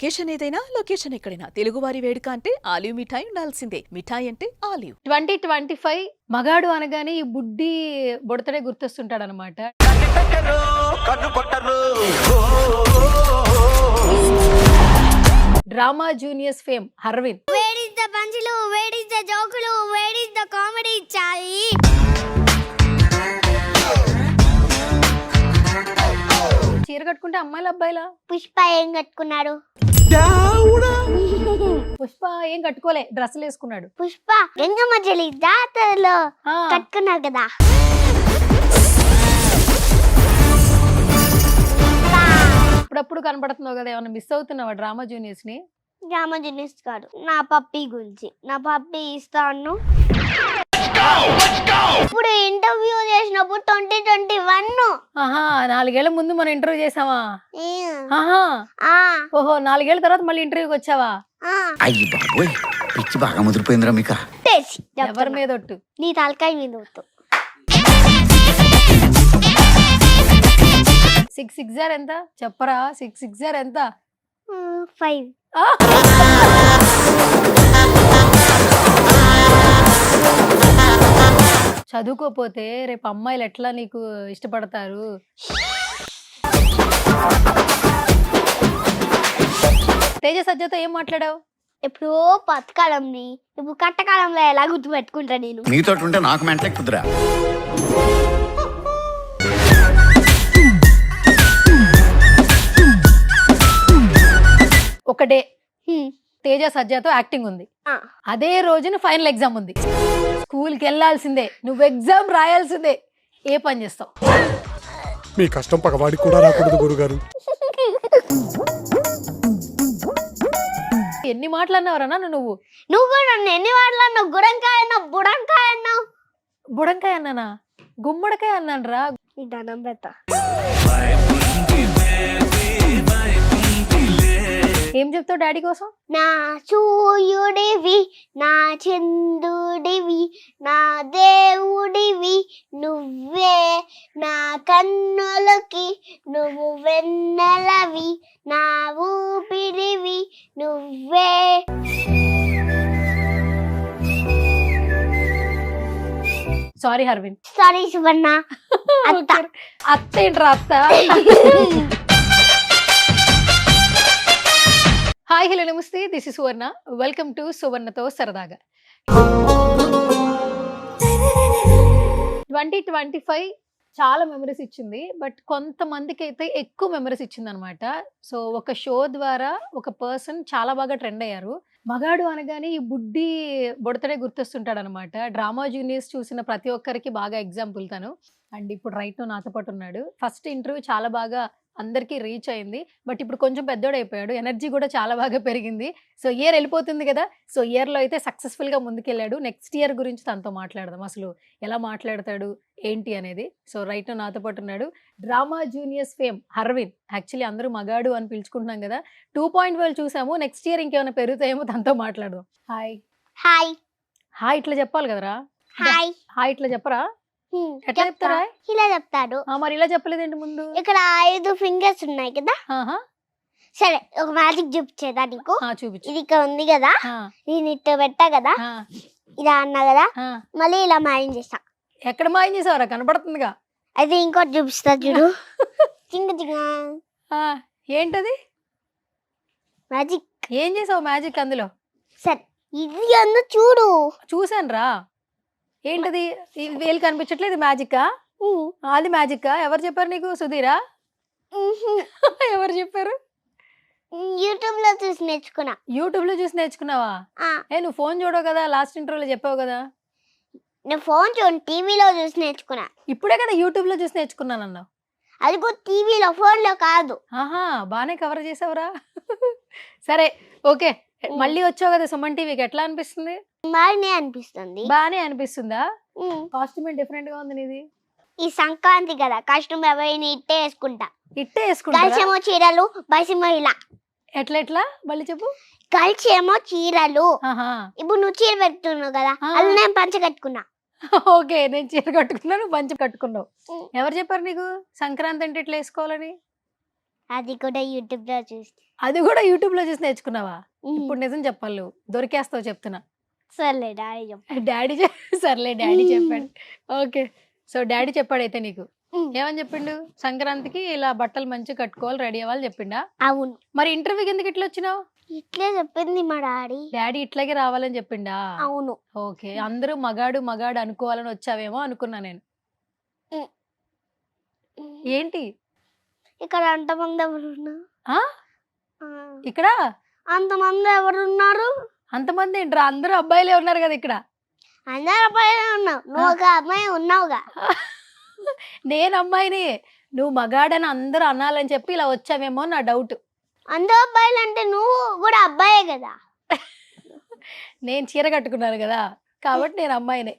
Location ఏదైనా location ఎక్కడైనా తెలుగువారి వేడుక అంటే ఆలివ్ మిఠాయి ఉండాల్సిందే. మిఠాయి అంటే ఆలివ్. 2025 మగాడు అనగానే ఈ బుడ్డి బుడతడే గుర్తొస్తుంటాడు అనమాట. Drama juniors fame Harvin. Where is the పంచులు, where is the జోకులు, where is the కామెడీ చాయి? చీర కట్టుకుంటే అమ్మాయిల అబ్బాయిలా? పుష్ప ఏం కట్టుకున్నాడు? పుష్ప ఏం కట్టుకోలే, డ్రెస్సులు వేసుకున్నాడు. పుష్ప గంగమ్మ జలి జాతరలో ఆ, కట్టుకున్నాడు కదా. అప్పుడప్పుడు కనపడుతున్నావు కదా, ఏమన్నా మిస్ అవుతున్నావా డ్రామా జూనియర్స్ ని? రామజనీష్ గారు నా పప్పి గురించి, నా పప్పి ఇస్తాను. ఇప్పుడు ఇంటర్వ్యూ చేసినప్పుడు 2021. ఆహా, 4 ఏళ్ల ముందు మనం ఇంటర్వ్యూ చేసావా? ఆహా, ఓహో 4 ఏళ్ల తర్వాత మళ్ళీ ఇంటర్వ్యూకి వచ్చావా? అయ్యి బాబోయ్, పిచ్చి బాగా ముదిరిపోయిందిరా మీక. ఎవరి మీద ఒట్టు? నీ తలకాయ మీద వద్దు. 6 ఎంత చెప్పరా? 6 ఎంత? 5. ఆ! చదువుకోపోతే రేపు అమ్మాయిలు ఎట్లా నీకు ఇష్టపడతారు? తేజ సజ్జతో ఏం మాట్లాడావు? ఎప్పుడో పథకాలంని ఇప్పుడు కట్టకాలంలో ఎలా గుర్తు పెట్టుకుంటా నేను? నీతో ఉంటే నాకు మెంటలెక్కుతురా. ఒక డే హ్మ్. తేజ సజ్జతో యాక్టింగ్ ఉంది, ఆ. అదే రోజున ఫైనల్ ఎగ్జామ్ ఉంది. స్కూల్కి వెళ్ళాల్సిందే, నువ్వు ఎగ్జామ్ రాయాల్సిందే. ఏ పని చేస్తావు? మీ కష్టం పగవాడికి కూడా రాకూడదు గురుగారు. ఎన్ని మాటలు అన్నావరా నువ్వు? నువ్వు కూడా నన్ను ఎన్ని వాడలు అన్నావు? గుడంకాయ అన్నావు, బుడంకాయ అన్నావు. బుడంకాయ అన్నానా? గుమ్మడికాయ అన్నాను రా. ఈ దండం పెడతా. ఏం చెప్తావు డాడీ కోసం? నా సూర్యుడివి, నా చంద్రుడివి, నా దేవుడివి నువ్వే, నా కన్నులకి నువ్వు వెన్నెలవి, నా ఊపిరివి నువ్వే. సారీ హర్విన్. సారీ సువర్ణ. అత్త. అత్త ఏంట్రా అత్త? హాయ్ హలో నమస్తే, this is Suvarna. Welcome to సువర్ణతో సరదాగా. 2025 చాలా మెమరీస్ ఇచ్చింది, బట్ కొంతమందికి అయితే ఎక్కువ మెమరీస్ ఇచ్చింది అనమాట. సో ఒక షో ద్వారా ఒక పర్సన్ చాలా బాగా ట్రెండ్ అయ్యారు. మగాడు అనగానే ఈ బుడ్డి బుడతడే గుర్తొస్తుంటాడు అనమాట. డ్రామా జూనియర్స్ చూసిన ప్రతి ఒక్కరికి బాగా ఎగ్జాంపుల్ తను. అండ్ ఇప్పుడు రైట్ నాతో పాటు ఉన్నాడు. ఫస్ట్ ఇంటర్వ్యూ చాలా బాగా అందరికీ రీచ్ అయింది, బట్ ఇప్పుడు కొంచెం పెద్దోడు అయిపోయాడు, ఎనర్జీ కూడా చాలా బాగా పెరిగింది. సో ఇయర్ వెళ్ళిపోతుంది కదా, సో ఇయర్లో అయితే సక్సెస్ఫుల్గా ముందుకెళ్ళాడు. నెక్స్ట్ ఇయర్ గురించి తనతో మాట్లాడదాం, అసలు ఎలా మాట్లాడతాడు ఏంటి అనేది. సో రైట్ నాతో పాటు ఉన్నాడు drama juniors fame Harvin. Actually అందరూ మగాడు అని పిలుచుకుంటున్నాం కదా, 2.12 చూసాము. నెక్స్ట్ ఇయర్ ఇంకేమైనా పెరుగుతాయేమో, తనతో మాట్లాడదాం. హాయ్. హాయ్. హాయ్ ఇట్లా చెప్పాలి కదరా? హాయ్. హాయ్ ఇట్లా చెప్పరా? ఎట్లా చెప్తా. చెప్తారా? ఇలా చెప్తాడు. మరి ఇలా చెప్పలేదేంటి ముందు? ఇక్కడ 5 ఫింగర్స్ ఉన్నాయి కదా. ఆహా, సరే ఒక మ్యాజిక్ చూపించేదా నీకు? చూపించు. ఇది ఇక్కడ ఉంది కదా, నేను ఇట్లా పెట్టా కదా, ఇలా అన్నా కదా, మళ్ళీ ఇలా మాయం చేస్తా. ఎక్కడ మాయం చేసావరా? కనపడుతుందిగా. అయితే ఇంకోటి చూపిస్తా చూడు. చింగ చింగ ఏంటది? మ్యాజిక్. ఏం చేసావు మ్యాజిక్ అందులో? సరే ఇది అన్న చూడు. చూసాను రా. ఏంటది? ఈ వేలు కనిపించట్లేదు, మ్యాజికా? అది మ్యాజికా? ఎవరు చెప్పారు నీకు? సుధీరా? ఎవరు చెప్పారు? యూట్యూబ్ లో చూసి నేర్చుకున్నా. యూట్యూబ్ లో చూసి నేర్చుకున్నావా? నువ్వు ఫోన్ చూడవు కదా, లాస్ట్ ఇంటర్వ్యూలో చెప్పావు కదా. నేను ఫోన్ చూడండి, టీవీలో చూసి నేర్చుకున్నా. ఇప్పుడే కదా యూట్యూబ్ లో చూసి నేర్చుకున్నాను అన్నావు. అది కూడా టీవీలో, ఫోన్ లో కాదు. ఆహా, బానే కవర్ చేసావురా. సరే ఓకే, మళ్ళీ వచ్చావు కదా సుమన్ టీవీకి, ఎట్లా అనిపిస్తుంది? బాగానే అనిపిస్తుంది. బానే అనిపిస్తుందా? కాస్ట్యూమ్ డిఫరెంట్ గా ఉంది నీది. ఈ సంక్రాంతి కదా, కష్టం ఎవరైనా ఇట్టే వేసుకుంటా. ఇట్టే వేసుకుంటా? కలిసేమో చీరలు, బయసేమో ఇలా. ఎట్లా మళ్ళీ చెప్పు. కలిసేమో చీరలు. ఇప్పుడు నువ్వు చీర పెట్టుకున్నావు కదా, అది నేను పంచ కట్టుకున్నా. ఓకే, నేను చీర కట్టుకున్నాను, పంచ కట్టుకున్నావు. ఎవరు చెప్పారు నీకు సంక్రాంతి అంటే ఇట్లా వేసుకోవాలని? అది కూడా యూట్యూబ్ లో చూసి. అది కూడా యూట్యూబ్ లో చూసి నేర్చుకున్నావా? ఇప్పుడు నిజం చెప్పాలి, నువ్వు దొరికేస్తావు చెప్తున్నా. సర్లే డాడీ చెప్పు. డాడీ సర్లే డాడీ చెప్పాడు. ఓకే, సో డాడీ చెప్పాడు అయితే నీకు ఏమని చెప్పిండు? సంక్రాంతికి ఇలా బట్టలు మంచిగా కట్టుకోవాలి, రెడీ అవ్వాలి చెప్పిండా? అవును. మరి ఇంటర్వ్యూకి ఎందుకు ఇట్లా వచ్చినావు? ఇట్లే చెప్పింది మా డాడీ. డాడీ ఇట్లాగే రావాలని చెప్పిండా? అవును. ఓకే, అందరూ మగాడు మగాడు అనుకోవాలని వచ్చావేమో అనుకున్నా నేను. ఏంటి ఇక్కడ అంతమంది ఎవరున్నా? ఆ? ఇక్కడ అంతమంది ఎవరున్నారు? అంతమంది ఏంట్రా? అందరూ అబ్బాయిలే ఉన్నారు కదా ఇక్కడ. అందరు అబ్బాయిలే ఉన్నావు, నువ్వు ఒక అమ్మాయి ఉన్నావుగా. నేను అమ్మాయిని, నువ్వు మగాడని అందరూ అనాలని చెప్పి ఇలా వచ్చావేమో నా డౌట్. అందరు అబ్బాయిలు అంటే నువ్వు కూడా అబ్బాయే కదా. నేను చీర కట్టుకున్నాను కదా కాబట్టి నేను అమ్మాయినే.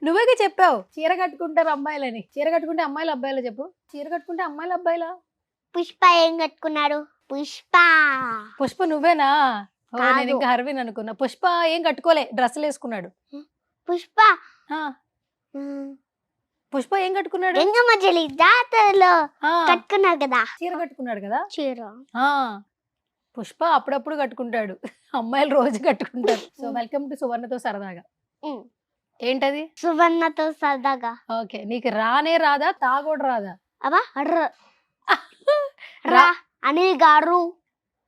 నువ్వేగా చెప్పావు చీర కట్టుకుంటారు అమ్మాయిలని. చీర కట్టుకుంటే అమ్మాయిలు అబ్బాయిలా చెప్పు. చీర కట్టుకుంటే అమ్మాయిలు అబ్బాయిలా? పుష్ప ఏం కట్టుకున్నాడు? పుష్ప. పుష్ప నువ్వేనా? ఓ, కాదు. నేను ఇంకా హర్విన్ అనుకున్నా. పుష్ప ఏం కట్టుకోలే, డ్రెస్సులు వేసుకున్నాడు. పుష్ప ఆ, పుష్ప ఏం కట్టుకున్నాడు? లింగమ్మ చెల్లి జాతరలో ఆ, కట్టుకున్నావు కదా చీర కట్టుకున్నాడు కదా. చీర. ఆ, పుష్ప అప్పుడప్పుడు కట్టుకుంటాడు, అమ్మాయిలు రోజు కట్టుకుంటారు. సో వెల్కమ్ టు సువర్ణతో సరదాగా. ఉమ్. ఏంటది? సువర్ణతో సరదాగా. ఓకే, నీకు రానే రాదా, తాగోడు రాదా? అబ్బా రా అనిల్ గారు.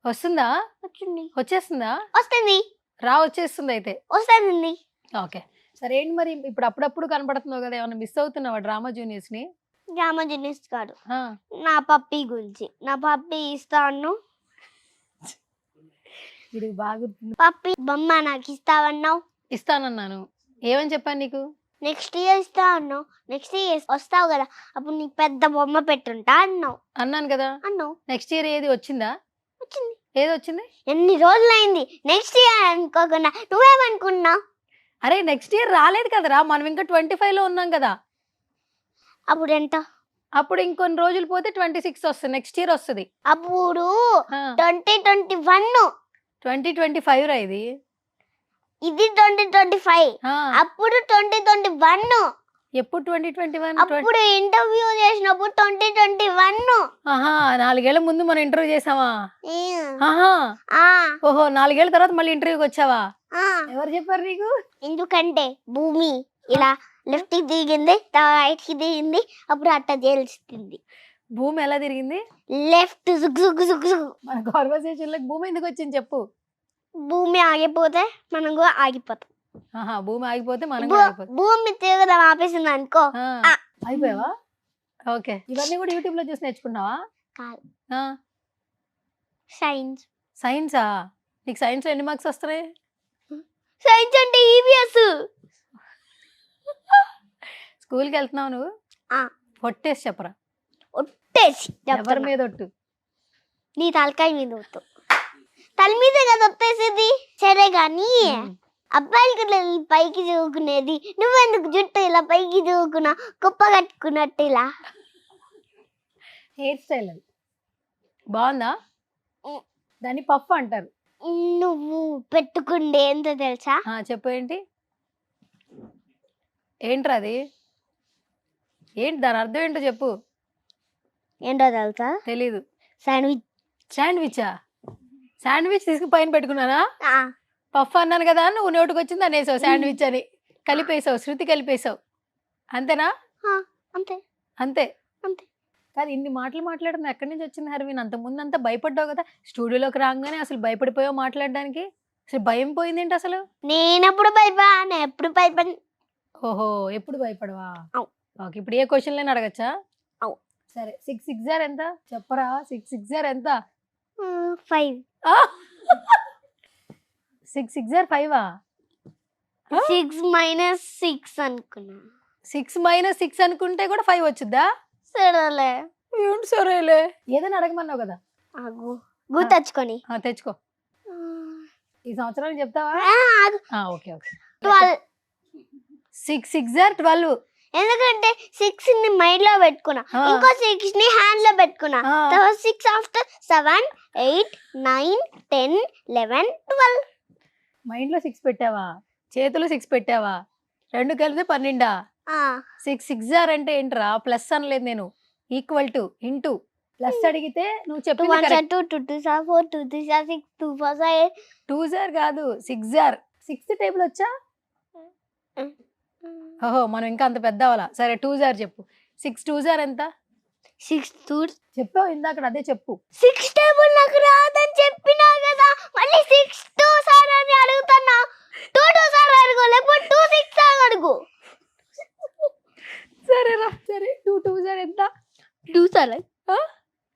వస్తుందా? వచ్చింది. వచ్చేస్తుందా? వస్తుంది. వచ్చేస్తుంది అయితే. వస్తుంది. ఓకే, సరే ఏంటి మరి ఇప్పుడు అప్పుడప్పుడు కనపడుతున్నావు కదా, ఏమైనా మిస్ అవుతున్నావా డ్రామా జూనియర్స్ ని? రామజనీష్ గారు ఆ, నా పప్పి గురించి. నా పప్పి ఇస్తాను. ఇది బాగా పప్పి బొమ్మ నాకు ఇస్తావన్నావు. ఇస్తానన్నాను. ఏమని చెప్పాను నీకు? నెక్స్ట్ ఇయర్ ఇస్తా అన్నావు. నెక్స్ట్ ఇయర్ వస్తావు కదా, అప్పుడు నీకు పెద్ద బొమ్మ పెట్టుంటా అన్నావు. అన్నాను కదా. అన్నావు. నెక్స్ట్ ఇయర్ ఏది వచ్చిందా? వచ్చింది. ఏది వచ్చింది? ఎన్ని రోజులైంది నెక్స్ట్ ఇయర్ అనుకోకుండా. నువ్వేమనుకున్నావు? అరే నెక్స్ట్ ఇయర్ రాలేదు కదరా, మనం ఇంకా 25 లో ఉన్నాం కదా. అప్పుడు ఎంత? అప్పుడు ఇంకొన్ని రోజులు పోతే 26 వస్తుంది, నెక్స్ట్ ఇయర్ వస్తుంది. అప్పుడు 2021. 2025 రా ఇది. ఇది 2025. ఆ, అప్పుడు 2021. ఎప్పుడు 2021? అప్పుడు ఇంటర్వ్యూ చేసినప్పుడు 2021. ఆహా, 4 ఏళ్ల ముందు మనం ఇంటర్వ్యూ చేసావా? ఆహా, ఓహో 4 ఏళ్ల తర్వాత మళ్ళీ ఇంటర్వ్యూకి వచ్చావా? ఎవరు చెప్పారు నీకు? ఎందుకంటే భూమి ఇలా లెఫ్ట్ కి దిగింది, రైట్ కి దిగింది, అప్పుడు అట్ట తేల్చింది. భూమి ఎలా తిరిగింది? లెఫ్ట్ జుగ్ జుగ్ జుగ్ జుగ్. మన కాన్వర్సేషన్ లో భూమి ఎందుకు వచ్చింది చెప్పు. భూమి ఆగిపోతే మనం కూడా ఆగిపోతాం. ఆహా, భూమి ఆగిపోతే మనం కూడా ఆగిపోతాం. భూమి తిరగడం ఆపేసింది అనుకో. ఆ, అయిపోయావా? ఓకే, ఇవన్నీ కూడా యూట్యూబ్ లో చూసి నేర్చుకున్నావా? కాదు. ఆ, సైన్స్. సైన్సా? నీకు సైన్స్ లో ఎన్ని మార్క్స్ వస్తున్నాయి? సైన్స్ అంటే ఈవీఎస్. స్కూల్కి వెళ్తున్నావు నువ్వు? ఆ. ఒట్టేసి చెప్పరా. ఒట్టేసి ఎవరి చెప్తున్నా. మీద ఒట్టు? నీ తలకాయ మీద ఒట్టు. తల మీదే కదా ఒట్టేసేది. సరే గాని అబ్బాయిలకి ఇట్లా పైకి చదువుకునేది, నువ్వెందుకు జుట్టు ఇలా పైకి చదువుకున్నా, కుప్ప కట్టుకున్నట్టు ఇలా? హెయిర్ స్టైల్ అది బాగుందా? దాన్ని పఫ్ అంటారు. నువ్వు పెట్టుకుండే ఏంటో తెలుసా? ఆ, చెప్పు ఏంటి? ఏంట్రా అది? ఏంటి దాని అర్థం ఏంటో చెప్పు. ఏంటో తెలుసా? తెలీదు. శాండ్విచ్. శాండ్విచా? శాండ్విచ్ తీసుకుని పైన పెట్టుకున్నానా? పఫ్ అన్నాను కదా, నువ్వు నోటికి వచ్చింది అనేసావు శాండ్విచ్ అని. కలిపేసావు, శృతి కలిపేసావు. అంతేనా? అంతే అంతే. అంతే. కాదు, ఇన్ని మాటలు మాట్లాడడం ఎక్కడి నుంచి వచ్చింది హర్విన్? అంత ముందు అంతా భయపడ్డావు కదా, స్టూడియోలోకి రాగానే అసలు భయపడిపోయావు మాట్లాడడానికి. అసలు భయం పోయింది ఏంటి అసలు? నేనెప్పుడు భయపడా? ఎప్పుడు భయపడి. ఓహో, ఎప్పుడు భయపడవా? అవు. ఓకే, ఇప్పుడు ఏ క్వశ్చన్లైనా అడగచ్చా? అవు. సరే, 6 6 ఎంత చెప్పరా? 6 6 ఎంత? 5. 6 6 5 6 మైనస్ 6 అనుకున్నా. 6 మైనస్ 6 అనుకుంటే కూడా 5 వచ్చుద్దా? సరేలే. ఏంటి సరేలే, ఏదైనా అడగమన్నావు కదా. గుర్తొచ్చుకొని తెచ్చుకో. ఈ సంవత్సరానికి చెప్తావా? Okay okay. 12. 6 6 12. ఎందుకంటే 6 ని మైండ్ లో పెట్టుకున్నా, ఇంకో 6 ని హ్యాండ్ లో పెట్టుకున్నా. 6 ఆఫ్టర్ 7 8 9 10 11 12. మైండ్ లో 6 పెట్టావా? చేతులు 6 పెట్టావా? 2 కలిపితే 12. 6 6 అంటే ఏంట్రా? ప్లస్ అనలేదు నేను, ఈక్వల్ టు ఇంటూ. ప్లస్ అడిగితే నువ్వు 2 చెప్పింది 1 correct. 2 2 4 2 3 6 2 4 8 2 జార్ కాదు 6 జార్ 6th టేబుల్ వచ్చా? ఓహో మనం ఇంకా అంత పెద్ద అవ్వాలా. సరే 2 జార్ చెప్పు. 6 2 జార్ ఎంత? 6 2 చెప్పావు ఇందాక, అదే చెప్పు. 6 టేబుల్ నాకు రాదని చెప్పినా కదా, మళ్ళీ 6 2 సార్ అని అడుగుతున్నా. 2 2 సార్ అడుగు, లేకపోతే 2 6 సార్ అడుగు. సరే రా, సరే 2 2 జార్ ఎంత? 2 సార్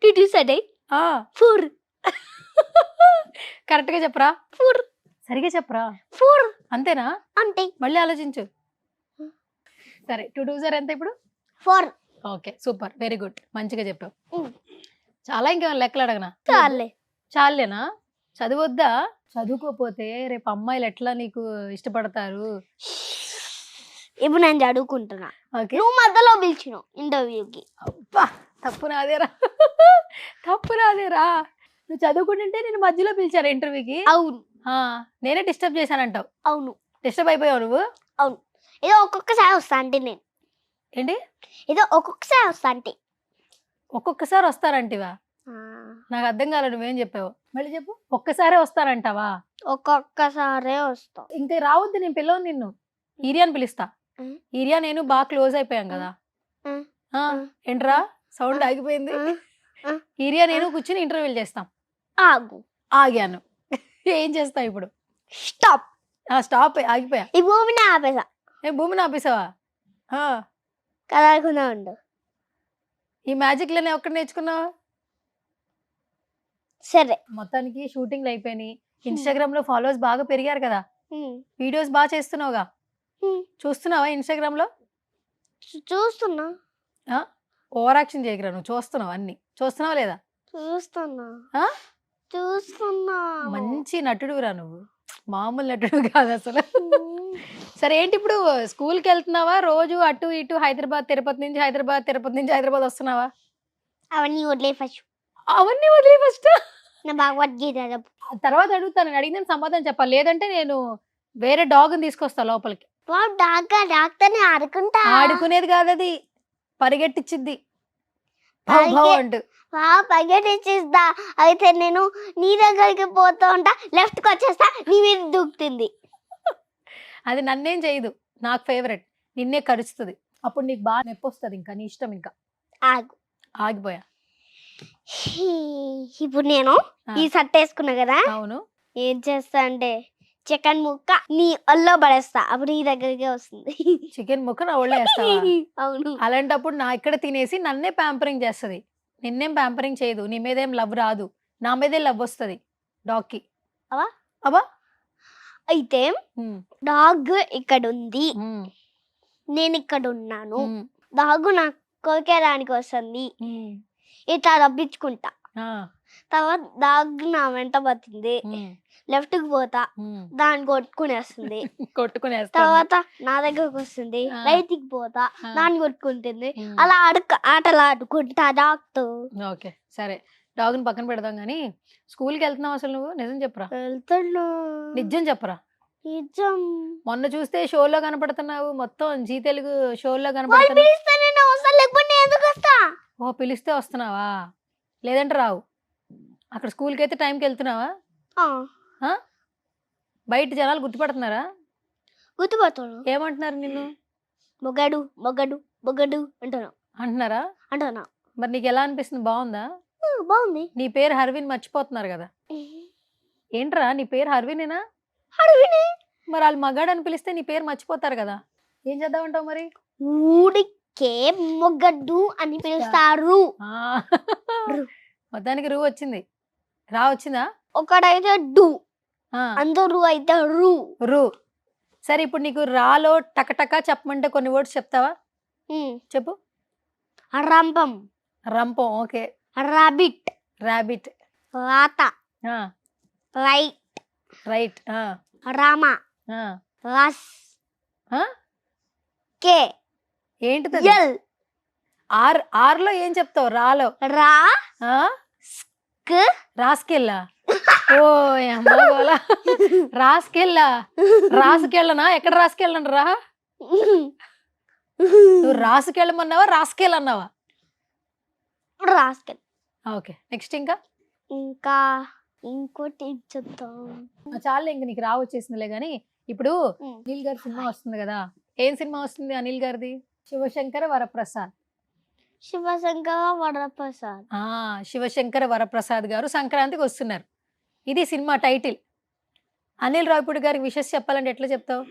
2 2 సార్ 4 కరెక్ట్ గా చెప్పరా? 4 సరిగా చెప్పరా? 4 అంతేనా? అంటే మళ్ళీ ఆలోచించు. సరే 2 2 జార్ ఎంత ఇప్పుడు? 4. ఓకే సూపర్, వెరీ గుడ్, మంచిగా చెప్పావు. చాలా ఇంకేమైనా లెక్కలు అడగనా? చాలే. చాలేనా? చదవద్దా? చదువుకోపోతే రేపు అమ్మాయిలు ఎట్లా నీకు ఇష్టపడతారు? ఇప్పుడు నేను చదువుకుంటున్నా, ఓకే. నువ్వు మధ్యలో పిలిచినావు ఇంటర్వ్యూకి. అబ్బా తప్పు నాదేరా, తప్పు నాదేరా. నువ్వు చదువుకుంటుంటే నేను మధ్యలో పిలిచాను ఇంటర్వ్యూకి. అవును నేనే డిస్టర్బ్ చేశానంటావు. అవును డిస్టర్బ్ అయిపోయావు నువ్వు. అవును. ఏదో ఒక్కొక్కసారి వస్తా అంటే నేను, ఏంటి ఏదో ఒక్కొక్కసారి వస్తా అంటే. ఒక్కొక్కసారి వస్తారంటివా? నాకు అర్థం కాలేదు నువ్వేం చెప్పావు. మళ్ళీ చెప్పు. ఒక్కసారే వస్తారంటావా? ఒక్కొక్కసారే వస్తా. ఇంకా రావద్దు, నేను పిలవను నిన్ను. ఈరియాని పిలుస్తా. ఉం. ఈరియా నేను బాగా క్లోజ్ అయిపోయాం కదా. ఉం. ఆ, ఏంట్రా సౌండ్ ఆగిపోయింది. ఈరియా నేను కూర్చుని ఇంటర్వ్యూలు చేస్తాం. ఆగు. ఆగాను. ఏం చేస్తావు ఇప్పుడు? స్టాప్. స్టాప్, ఆగిపోయా. ఈ భూమిని ఆపేసా. భూమిని ఆపేసావా? కదలకుండా ఉండు. ఈ మ్యాజిక్ లోనే ఒక్కటి నేర్చుకున్నావా? సరే. మొత్తానికి షూటింగ్లు అయిపోయినాయి. ఇన్స్టాగ్రామ్ లో ఫాలోవర్స్ బాగా పెరిగారు కదా. ఉం. వీడియోస్ బాగా చేస్తున్నావుగా. ఉం. చూస్తున్నావా ఇన్స్టాగ్రామ్ లో? చూస్తున్నా ఓవర్ యాక్షన్ చేయకరా, నువ్వు చూస్తున్నావు, అన్ని చూస్తున్నావా లేదా? చూస్తున్నా ఆ? చూస్తున్నా. మంచి నటుడురా నువ్వు, మామూలు నటుడు కాదు అసలు. సరే ఏంటి ఇప్పుడు స్కూల్కి వెళ్తున్నావా? రోజు అటు ఇటు హైదరాబాద్ తిరుపతి నుంచి హైదరాబాద్, తిరుపతి నుంచి హైదరాబాద్ వస్తున్నావా? అవన్నీ వదిలే ఫస్ట్. అవన్నీ వదిలే ఫస్ట్. నా భగవద్గీత చెప్పు. తర్వాత అడుగుతాను, నేను అడిగిన సమాధానం చెప్పాలి, లేదంటే నేను వేరే డాగ్ని తీసుకొస్తా లోపలికి. వాడు డాక్టర్ని ఆడుకుంటా. ఆడుకునేది కాదు అది, పరిగెట్టిచ్చిద్ది భౌ భౌ అంటూ. పగటిచ్చిస్తా. అయితే నేను నీ దగ్గరికి పోతా ఉంటా, లెఫ్ట్ కి వచ్చేస్తా, నీ మీద దూకుతుంది. అది నన్నేం చేయదు, నాకు ఫేవరెట్, నిన్నే కరుస్తుంది. అప్పుడు నీకు బాగా నొప్పి వస్తుంది, ఇంకా నీ ఇష్టం. ఇంకా ఆగు. ఆగిపోయా. ఇప్పుడు నేను ఈ షర్ట్ వేసుకున్నా కదా, అవును. ఏం చేస్తా అంటే చికెన్ ముక్క నీ ఒళ్ళో పడేస్తా, అప్పుడు నీ దగ్గరికి వస్తుంది. చికెన్ ముక్క నా ఒళ్ళో వేస్తావా? అవును. అలాంటప్పుడు నా ఇక్కడ తినేసి నన్నే ప్యాంపరింగ్ చేస్తుంది. నిన్నేం ప్యాంపరింగ్ చేయదు, నీ మీద ఏం లవ్ రాదు, నా మీదే లవ్ వస్తుంది డాగ్కి. అవా అవా అయితే డాగ్ ఇక్కడ ఉంది, నేను ఇక్కడ ఉన్నాను. డాగ్ నా కోకేదానికి వస్తుంది, ఇట్లా రప్పించుకుంటా. తర్వాత డాగ్ నా వెంట పడుతుంది, లెఫ్ట్ కి పోతా, దాన్ని కొట్టుకునేస్తుంది. కొట్టుకునేస్తా. తర్వాత నా దగ్గరకు వస్తుంది, రైట్ కి పోతా, దాన్ని కొట్టుకుంటుంది. అలా ఆటలు ఆడుకుంటా డాగ్తో. ఓకే సరే, డాగ్ని పక్కన పెడదాం కానీ స్కూల్కి వెళ్తున్నావు అసలు నువ్వు? నిజం చెప్పరా? వెళ్తున్నా. నిజం చెప్పరా? నిజం. మొన్న చూస్తే షోలో కనపడుతున్నావు, మొత్తం జీ తెలుగు షోలో కనపడుతున్నావు. ఓ పిలిస్తే వస్తున్నావా, లేదంటే రావు. అక్కడ స్కూల్కి అయితే టైంకి వెళ్తున్నావా? బయట జనాలు గుర్తుపడుతున్నారా? గుర్తుపడుతున్నా. ఏమంటున్నారు నిన్ను? మొగడు మొగడు మొగడు అంటున్నా. అంటున్నారా? అంటున్నా. మరి నీకు ఎలా అనిపిస్తుంది? బాగుందా? బాగుంది. నీ పేరు హర్విన్ మర్చిపోతున్నారు కదా. ఏంట్రా నీ పేరు హర్వినేనా? మరి వాళ్ళు మగాడు అని పిలిస్తే నీ పేరు మర్చిపోతారు కదా, ఏం చేద్దామంటావు మరి? ఊడికే మొగడు అని పిలుస్తారు. మొత్తానికి రూ వచ్చింది. రా వచ్చిందా? ఒకడైతే డు, అందరూ అయితే రు. రూ. సరే ఇప్పుడు నీకు రాలో టకటక చెప్పమంటే కొన్ని వర్డ్స్ చెప్తావా? చెప్పు. రంపం. రంపం. ఓకే. రాబిట్. రాబిట్. రాత. రైట్. రైట్. రామ. రస్. కే. ఏంటిది? ఎల్. ఆర్. ఆర్లో ఏం చెప్తావు? రాలో రా. రాసుకెళ్ళా. ఓ అమ్మా, రాసుకెళ్ళా. రాసుకెళ్ళనా? ఎక్కడ రాసుకెళ్ళను రా? నువ్వు రాసుకెళ్ళమన్నావా రాసుకెళ్ళన్నావా? రాసుకెళ్ళ. ఓకే, నెక్స్ట్ ఇంకా ఇంకా ఇంకోటి ఏం చెప్తాం. చాలా ఇంక నీకు వచ్చేసిందిలే గానీ ఇప్పుడు ఉమ్. అనిల్ గారి సినిమా వస్తుంది కదా. ఏం సినిమా వస్తుంది అనిల్ గారిది? శివశంకర వరప్రసాద్. శివశంకర వరప్రసాద్. శివశంకర వరప్రసాద్ గారు సంక్రాంతికి వస్తున్నారు. ఇది సినిమా టైటిల్. అనిల్ రావిపూడి గారికి విషెస్ చెప్పాలంటే ఎట్లా చెప్తావు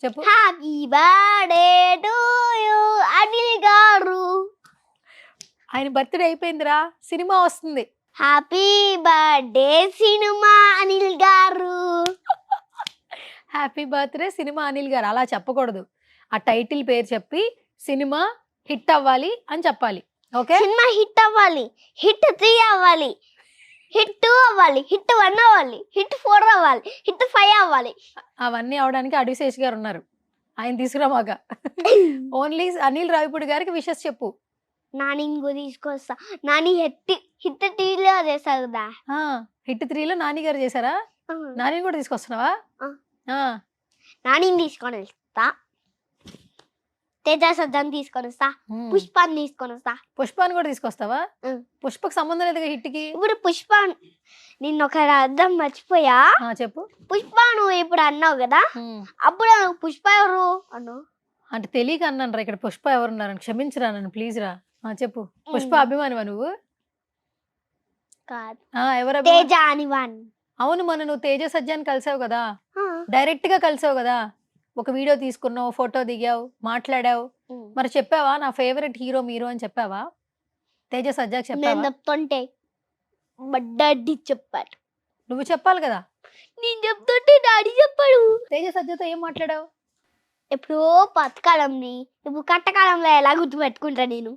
చెప్పు. Happy birthday to you Anil గారు. ఆయన బర్త్డే అయిపోయిందిరా, సినిమా వస్తుంది. హ్యాపీ బర్త్డే సినిమా అనిల్ గారు. హ్యాపీ బర్త్డే సినిమా అనిల్ గారు అలా చెప్పకూడదు. ఆ టైటిల్ పేరు చెప్పి సినిమా హిట్ అవ్వాలి అని చెప్పాలి. ఓకే, సినిమా హిట్ అవ్వాలి, హిట్ 3 అవ్వాలి, హిట్ 2 అవ్వాలి, హిట్ 1 అవ్వాలి, హిట్ 4 అవ్వాలి, హిట్ 5 అవ్వాలి. అవన్నీ అవడానికి అడిశేష్ గారు ఉన్నారు, ఆయన తీసుకురామాక. ఓన్లీ అనిల్ రావిపూడి గారికి విషెస్ చెప్పు. నాని ఇంకో తీసుకొస్తా. నాని హిట్ 3లో చేస్తారు కదా. హిట్ 3లో నాని గారు చేశారా? నాని కూడా తీసుకొస్తున్నావా? నానిని తీసుకొని వస్తా, తేజ సజ్జని తీసుకొని వస్తా, పుష్పాన్ని తీసుకొని వస్తా. పుష్పాన్ని కూడా తీసుకొస్తావా? పుష్పకు సంబంధం లేదు హిట్ కి. ఇప్పుడు పుష్ప నిన్న ఒక అర్థం మర్చిపోయా. చెప్పు. పుష్ప నువ్వు ఇప్పుడు అన్నావు కదా, అప్పుడు నువ్వు పుష్ప ఎవరు అన్నావు. అంటే తెలియక అన్నాను రా. ఇక్కడ పుష్ప ఎవరున్నారని క్షమించరా నన్ను ప్లీజ్ రా. చెప్పు. పుష్ప అభిమానివా నువ్వు? కాదు, ఎవరు? తేజ అనివాన్. అవును, మన నువ్వు తేజ సజ్జాన్ని కలిసావు కదా, డైరెక్ట్ గా కలిసావు కదా. ఒక వీడియో తీసుకున్నావు, ఫోటో దిగావు, మాట్లాడావు. మరి చెప్పావా నా ఫేవరెట్ హీరో మీరు అని చెప్పావా? తేజ సజ్జాకి నేను చెప్పావా? చెప్తుంటే డాడీ చెప్పాడు. నువ్వు చెప్పాలి కదా. నేను చెప్తుంటే డాడీ చెప్పాడు. తేజ సజ్జతో ఏం మాట్లాడావు? ఎప్పుడో పాతకాలంని ఇప్పుడు కట్టకాలంలో ఎలా గుర్తుపెట్టుకుంటా నేను.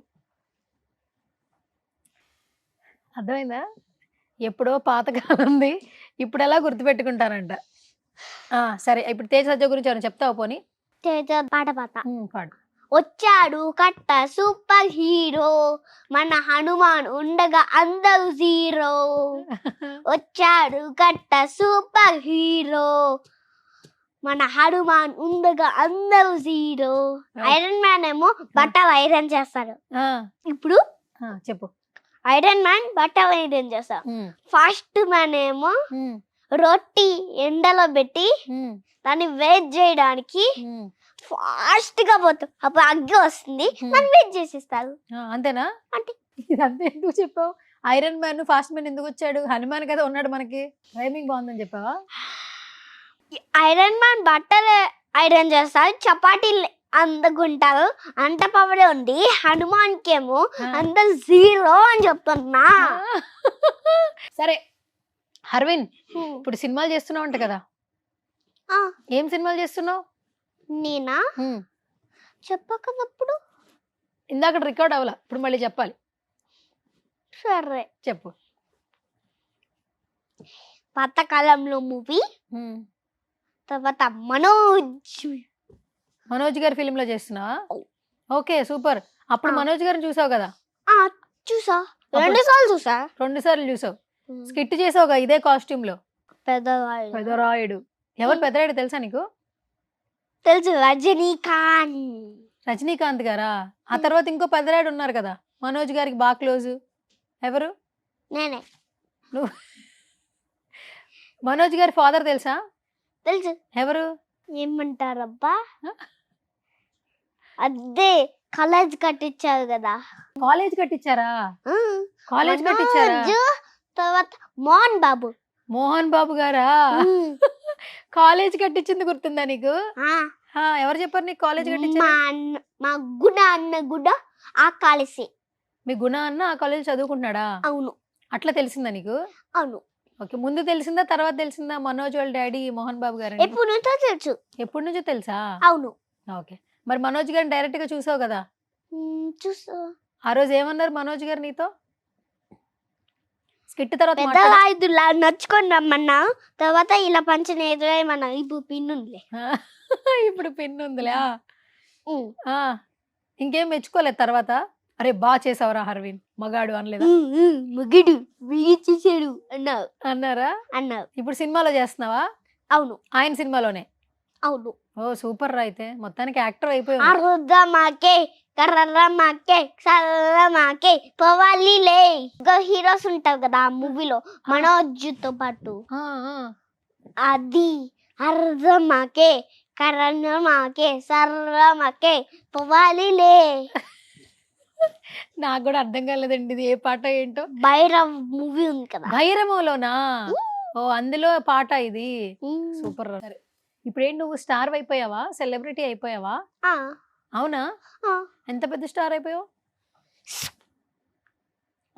అర్థమైందా? ఎప్పుడో పాతకాలంది ఇప్పుడు ఎలా గుర్తుపెట్టుకుంటానంట. సరే, ఇప్పుడు తేజ సజ్జ గురించి ఏమైనా చెప్తావు పోనీ? తేజ పాట పాడు. వచ్చాడు కట్ట సూపర్ హీరో, మన హనుమాన్ ఉండగా అందరూ జీరో. వచ్చాడు కట్ట సూపర్ హీరో, మన హనుమాన్ ఉండగా అందరూ జీరో. ఐరన్ మ్యాన్ ఏమో బట్టలు ఐరన్ చేస్తాడు. ఇప్పుడు చెప్పు. ఐరన్ మ్యాన్ బట్టలు ఐరన్ చేస్తాడు. ఫాస్ట్ మ్యాన్ ఏమో రొట్టి ఎండలో పెట్టి దాన్ని వేట్ చేయడానికి ఫాస్ట్ గా పోతాం, అప్పుడు అగ్గి వస్తుంది, మనం వెయిట్ చేసేస్తారు. అంతేనా? అంటే ఇదంతా ఎందుకు చెప్పావు? ఐరన్ మ్యాన్ ఫాస్ట్ మ్యాన్ ఎందుకు వచ్చాడు? హనుమాన్ కదా ఉన్నాడు మనకి. రైమింగ్ బాగుందని చెప్పావా? ఐరన్ మ్యాన్ బట్టలు ఐరన్ చేస్తారు, చపాతీలు అందుకుంటారు, అంత పవరే ఉంది. హనుమాన్ కేమో అంత జీరో అని చెప్తున్నా. సరే హర్విన్, ఇప్పుడు సినిమాలు చేస్తున్నావు అంట కదా. ఏం సినిమాలు చేస్తున్నావు? నేనా చెప్పకదప్పుడు ఇందాక రికార్డ్ అవ్వాల, ఇప్పుడు మళ్ళీ చెప్పాలి. సరే చెప్పు. పాతకాలంలో మూవీ, తర్వాత మనోజ్ గారి ఫిలిం లో చేస్తున్నావా? Okay, super. అప్పుడు మనోజ్ గారిని చూసావు కదా? చూసా, 2 సార్లు చూసా. 2 సార్లు చూసావు. స్కిట్ చేసావుగా ఇదే కాస్ట్యూమ్ లో. పెదరాయుడు. ఎవరు పెదరాయుడు తెలుసా నీకు? తెలుసు, రజనీకాంత్. రజనీకాంత్ గారా? ఆ తర్వాత ఇంకో పెదరాయుడు ఉన్నారు కదా మనోజ్ గారికి బాగా క్లోజ్. ఎవరు? నేనే. నువ్వు? మనోజ్ గారి ఫాదర్ తెలుసా? తెలుసు. ఎవరు? ఏమంటారబ్బా, అదే కాలేజ్ కట్టించారు కదా. కాలేజ్ కట్టించారా? కాలేజ్ కట్టించారా? తర్వాత మోహన్ బాబు. మోహన్ బాబు గారా? కాలేజ్ కట్టించింది గుర్తుందా నీకు? ఎవరు చెప్పారు నీకు కాలేజ్ కట్టించారు? మా గుణ అన్న కూడా ఆ కాలేజ్. మీ గుణ అన్న ఆ కాలేజ్ చదువుకుంటున్నాడా? అవును. అట్లా తెలిసిందా నీకు? అవును. ఓకే, ముందు తెలిసిందా తర్వాత తెలిసిందా మనోజ్ వాళ్ళ డాడీ మోహన్ బాబు గారు? ఎప్పుడు నుంచో తెలుసు. ఎప్పటి నుంచో తెలుసా? అవును. ఓకే, మరి మనోజ్ గారిని డైరెక్ట్ గా చూసావు కదా? చూసా. ఆ రోజు ఏమన్నారు మనోజ్ గారు నీతో? స్కిట్ తర్వాత పెద్దలా నచ్చుకొని రమ్మన్నా, తర్వాత ఇలా పంచిన ఎదురేమన్నా ఇప్పుడు పిన్ ఉందిలే. ఇప్పుడు పిన్ ఉందిలే. ఇంకేం మెచ్చుకోలేదు తర్వాత? అరే బాగా చేసావురా హర్విన్, మగాడు అనలేదా? మగిడు చేసాడు అన్నారా? అన్నారు. ఇప్పుడు సినిమాలో చేస్తున్నావా? అవును. ఆయన సినిమాలోనే? అవును. ఓ సూపర్ రా, అయితే మొత్తానికి యాక్టర్ అయిపోయావు. అరుద్దామాకే కర్రమాకే సర్రమాకే పోవాలిలే. ఇంకా హీరోస్ ఉంటారు కదా ఆ మూవీలో మనోజ్తో పాటు, ఆ, ఆ. అది అర్ధమాకే కర్రమాకే సర్రమాకే పోవాలిలే. నాకు కూడా అర్థం కాలేదండి ఇది ఏ పాట ఏంటో. భైరవ్ మూవీ ఉంది కదా. భైరవంలోనా? ఓ అందులో పాట ఇది. ఉమ్. సూపర్. సరే ఇప్పుడు ఏంటి, నువ్వు స్టార్ అయిపోయావా, సెలబ్రిటీ అయిపోయావా? ఆ, అవునా? ఆ. ఎంత పెద్ద స్టార్ అయిపోయావు?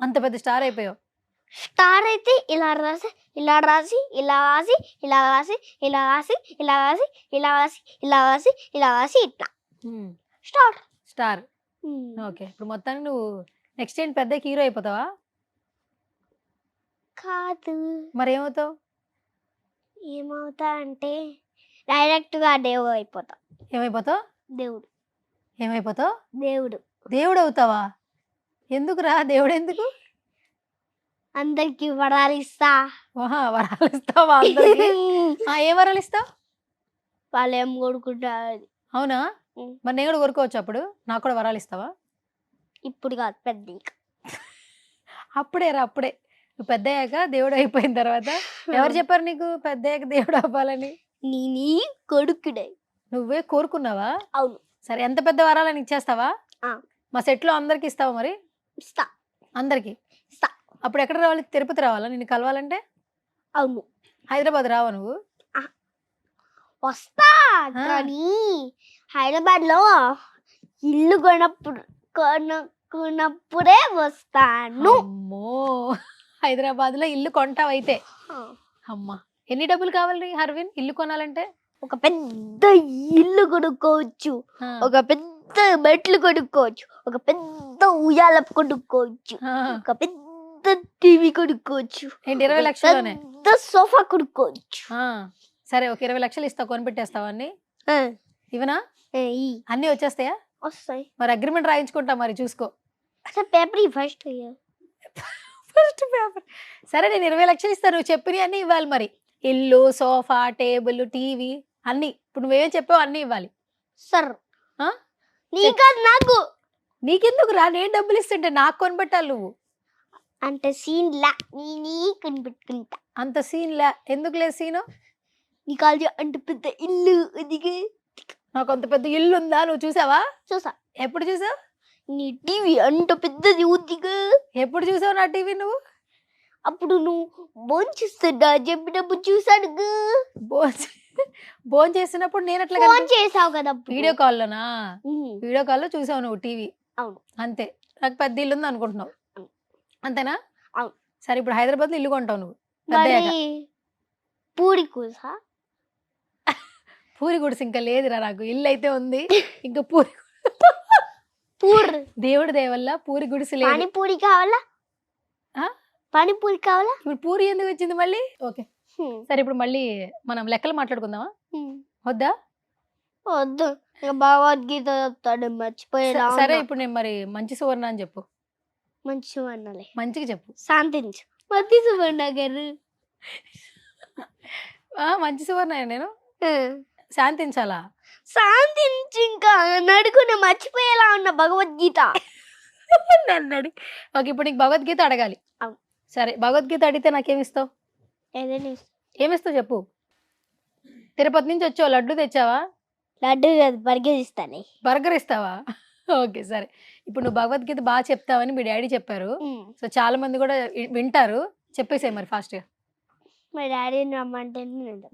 అంత పెద్ద స్టార్ అయిపోయావు. స్టార్ అయితే ఇలా రాసి ఇలా రాసి ఇలా రాసి ఇలా రాసి ఇలా రాసి ఇలా రాసి ఇలా రాసి ఇలా రాసి ఇలా రాసి ఇట్లా స్టార్. స్టార్. ఓకే, ఇప్పుడు మొత్తానికి నువ్వు నెక్స్ట్ ఏంటి, పెద్ద హీరో అయిపోతావా? కాదు, మరి ఏమవుతావు? ఏమవుతా అంటే డైరెక్ట్ గా దేవుడు అయిపోతా. ఏమైపోతావు? దేవుడు. ఏమైపోతావు? దేవుడు. దేవుడు అవుతావా? ఎందుకురా దేవుడు ఎందుకు? అందరికి వరాలు ఇస్తా. ఆహా, వరాలు ఇస్తావా అందరికి? ఏ వరాలు ఇస్తావు? వాళ్ళు ఏం కొడుకుంటారు. అవునా? మరి నేను కూడా కోరుకోవచ్చు అప్పుడు, నాకు కూడా వరాలు ఇస్తావా? ఇప్పుడు కాదు, పెద్ద ఇంకా. అప్పుడే రా, అప్పుడే. నువ్వు పెద్ద అయ్యాక దేవుడు అయిపోయిన తర్వాత ఎవరు చెప్పారు నీకు పెద్ద అయ్యాక దేవుడు అవ్వాలని? నీ కొడుకుడే. నువ్వే కోరుకున్నావా? అవును. సరే, ఎంత పెద్ద వరాలని ఇచ్చేస్తావా? ఆ. మా సెట్లో అందరికి ఇస్తావా? మరి ఇస్తా. అందరికి ఇస్తా. అప్పుడు ఎక్కడ రావాలి? తిరుపతి రావాలా నిన్ను కలవాలంటే? అవును. హైదరాబాద్ రావా నువ్వు? వస్తా, కానీ హైదరాబాద్ లో ఇల్లు కొనుక్కున్నప్పుడే వస్తాను. అమ్మో, హైదరాబాద్ లో ఇల్లు కొంటావు అయితే? అమ్మా, ఎన్ని డబ్బులు కావాలి హర్విన్ ఇల్లు కొనాలంటే? ఒక పెద్ద ఇల్లు కొనుక్కోవచ్చు, ఆ, ఒక పెద్ద మెట్లు కొనుక్కోవచ్చు, ఒక పెద్ద ఉయ్యాల కొనుక్కోవచ్చు, ఆ. ఒక పెద్ద టీవీ కొనుక్కోవచ్చు, ఏంటి 20 లక్షల్లోనే? పెద్ద సోఫా కొనుక్కోవచ్చు. ఆ, సరే, ఒక 20 లక్షలు ఇస్తావు, కొనిపెట్టేస్తావా అన్ని? ఇవనా? అన్ని వచ్చేస్తాయా? వస్తాయి. మరి అగ్రిమెంట్ రాయించుకుంటా, మరి చూసుకో. అసలు పేపర్ ఫస్ట్ ఫస్ట్ పేపర్. సరే, నేను 20 లక్షలు ఇస్తాను, నువ్వు చెప్పినవి అన్ని ఇవ్వాలి. మరి ఇల్లు, సోఫా, టేబుల్, టీవీ అన్ని. ఇప్పుడు నువ్వేం చెప్పావు అన్ని ఇవ్వాలి. సార్. ఆ? నీకా నాకు? నీకెందుకు రా, నేను డబ్బులు ఇస్తుంటే నాకు కొనిపెట్టాలి నువ్వు. అంటే సీన్ లా నీ కనిపెట్టుకుంటా. అంత సీన్ లే. ఎందుకు లేదు సీను? నీ కాలేజీ అంటే పెద్ద ఇల్లు, అదిగే. నాకు అంత పెద్ద ఇల్లు ఉందా? నువ్వు చూసావా? చూసా. ఎప్పుడు చూసావు? నీ టీవీ అంత పెద్దది ఊదిగా. ఎప్పుడు చూసావు నా టీవీ నువ్వు? అప్పుడు నువ్వు భోంచేస్తున్నా చెప్పినప్పుడు చూసాను. భోజనం చేసినప్పుడు నేను అట్లా ఫోన్ చేసావు కదా వీడియో కాల్లోనా? ఉమ్. వీడియో కాల్లో చూసావు నువ్వు టీవీ. అవును. అంతే. నాకు పెద్ద ఇల్లు ఉంది అనుకుంటున్నావు. అవును. అంతేనా? అవును. సరే, ఇప్పుడు హైదరాబాద్ లో ఇల్లు కొంటావు నువ్వు మరి పెద్దయ్యాక. పూరి కూసా? పూరి గుడిసి ఇంకా లేదురా నాకు, ఇల్లు అయితే ఉంది, ఇంకా పూరి పూరి దేవుడి దేవల్ల పూరి గుడిసి లేదు. పానీపూరి కావాలా? ఆ? పానీపూరి కావాలా? ఇప్పుడు పూరి ఎందుకు వచ్చింది మళ్ళీ? ఓకే, హ్మ్. సరే, ఇప్పుడు మళ్ళీ మనం లెక్కలు మాట్లాడుకుందామా? హ్మ్. వద్దా? వద్దు, ఇక భగవద్గీత చెప్తాడు మర్చిపోయేలా. సరే, ఇప్పుడు నేను మరి మంచి సువర్ణ అని చెప్పు. మంచి అన్నలే. మంచిగా చెప్పు. శాంతించు. మంచి సువర్ణ గారు. మంచి సువర్ణ నేను శాంతించాలా? శాంతించు, ఇంకా నడుకుని మర్చిపోయేలా ఉన్న భగవద్గీత. నన్ను ఓకే, ఇప్పుడు నీకు భగవద్గీత అడగాలి. అవును. సరే, భగవద్గీత అడిగితే నాకేమిస్తావు? ఏదైనా ఏమిస్తావు చెప్పు. తిరుపతి నుంచి వచ్చావు, లడ్డు తెచ్చావా? లడ్డు కాదు, బర్గర్ ఇస్తానే. బర్గర్ ఇస్తావా? ఓకే, సరే. ఇప్పుడు నువ్వు భగవద్గీత బాగా చెప్తావని మీ డాడీ చెప్పారు. సో చాలా మంది కూడా వింటారు. చెప్పేసాయి మరి ఫాస్ట్గా. మా డాడీని రమ్మంటే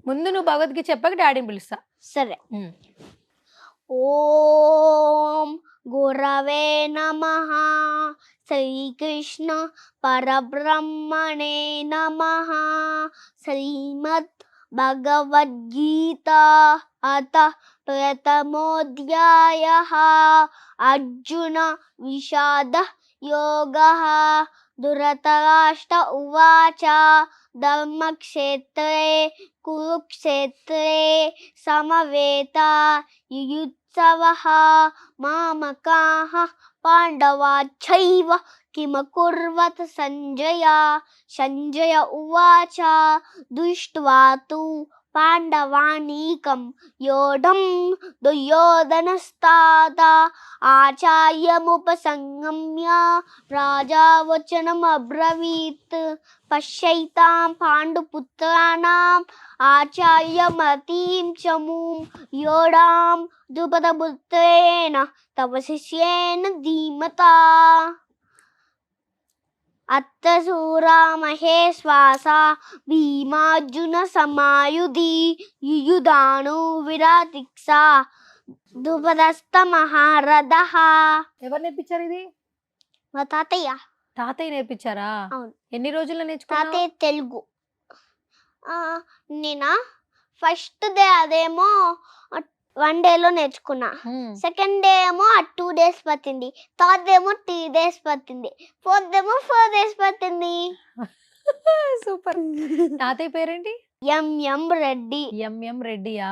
ముందు నువ్వు భగవద్గీత చెప్పాక డాడీని పిలుస్తా. సరే. ఓం గురవే నమః శ్రీకృష్ణ పరబ్రహ్మణే నమః శ్రీమద్ భగవద్గీత అత ప్రథమోధ్యాయః అర్జున విషాద యోగః ధృతరాష్ట్ర ఉవాచ ధర్మక్షేత్రే కురుక్షేత్రే సమవేత యుయుత్సవః మామకాః పాండవాశ్చైవ కిమకుర్వత సంజయ. సంజయ ఉవాచ దృష్ట్వా తు పాండవానీకం యోధం దుర్యోధనస్తాత ఆచార్యముపసంగమ్య రాజా వచనమబ్రవీత్ పశ్యైతాం పాండుపుత్రాణం ఆచార్యమతీం చమూం యోడాం ద్రుపదపుత్రేణ తవ శిష్యేన ధీమతా అత్తసూరా మహేశ్వాస భీమార్జున సమాయుధి యుయుధాను విరాతిక్ష ద్రుపదస్త మహారథ. ఎవరు నేర్పించారు ఇది? మా తాతయ్య. తాతయ్య నేర్పించారా? అవును. ఎన్ని రోజుల్లో నేర్చుకున్నావు? తాతయ్య తెలుగు. నేనా ఫస్ట్ డే అదేమో 1 డేలో నేర్చుకున్నా. సెకండ్ డే ఏమో 2 డేస్ పట్టింది. థర్డ్ ఏమో 3 డేస్ పట్టింది. ఫోర్త్ ఏమో 4 డేస్ పట్టింది. సూపర్. తాతయ్య పేరేంటి? ఎంఎం రెడ్డి. ఎంఎం రెడ్డియా?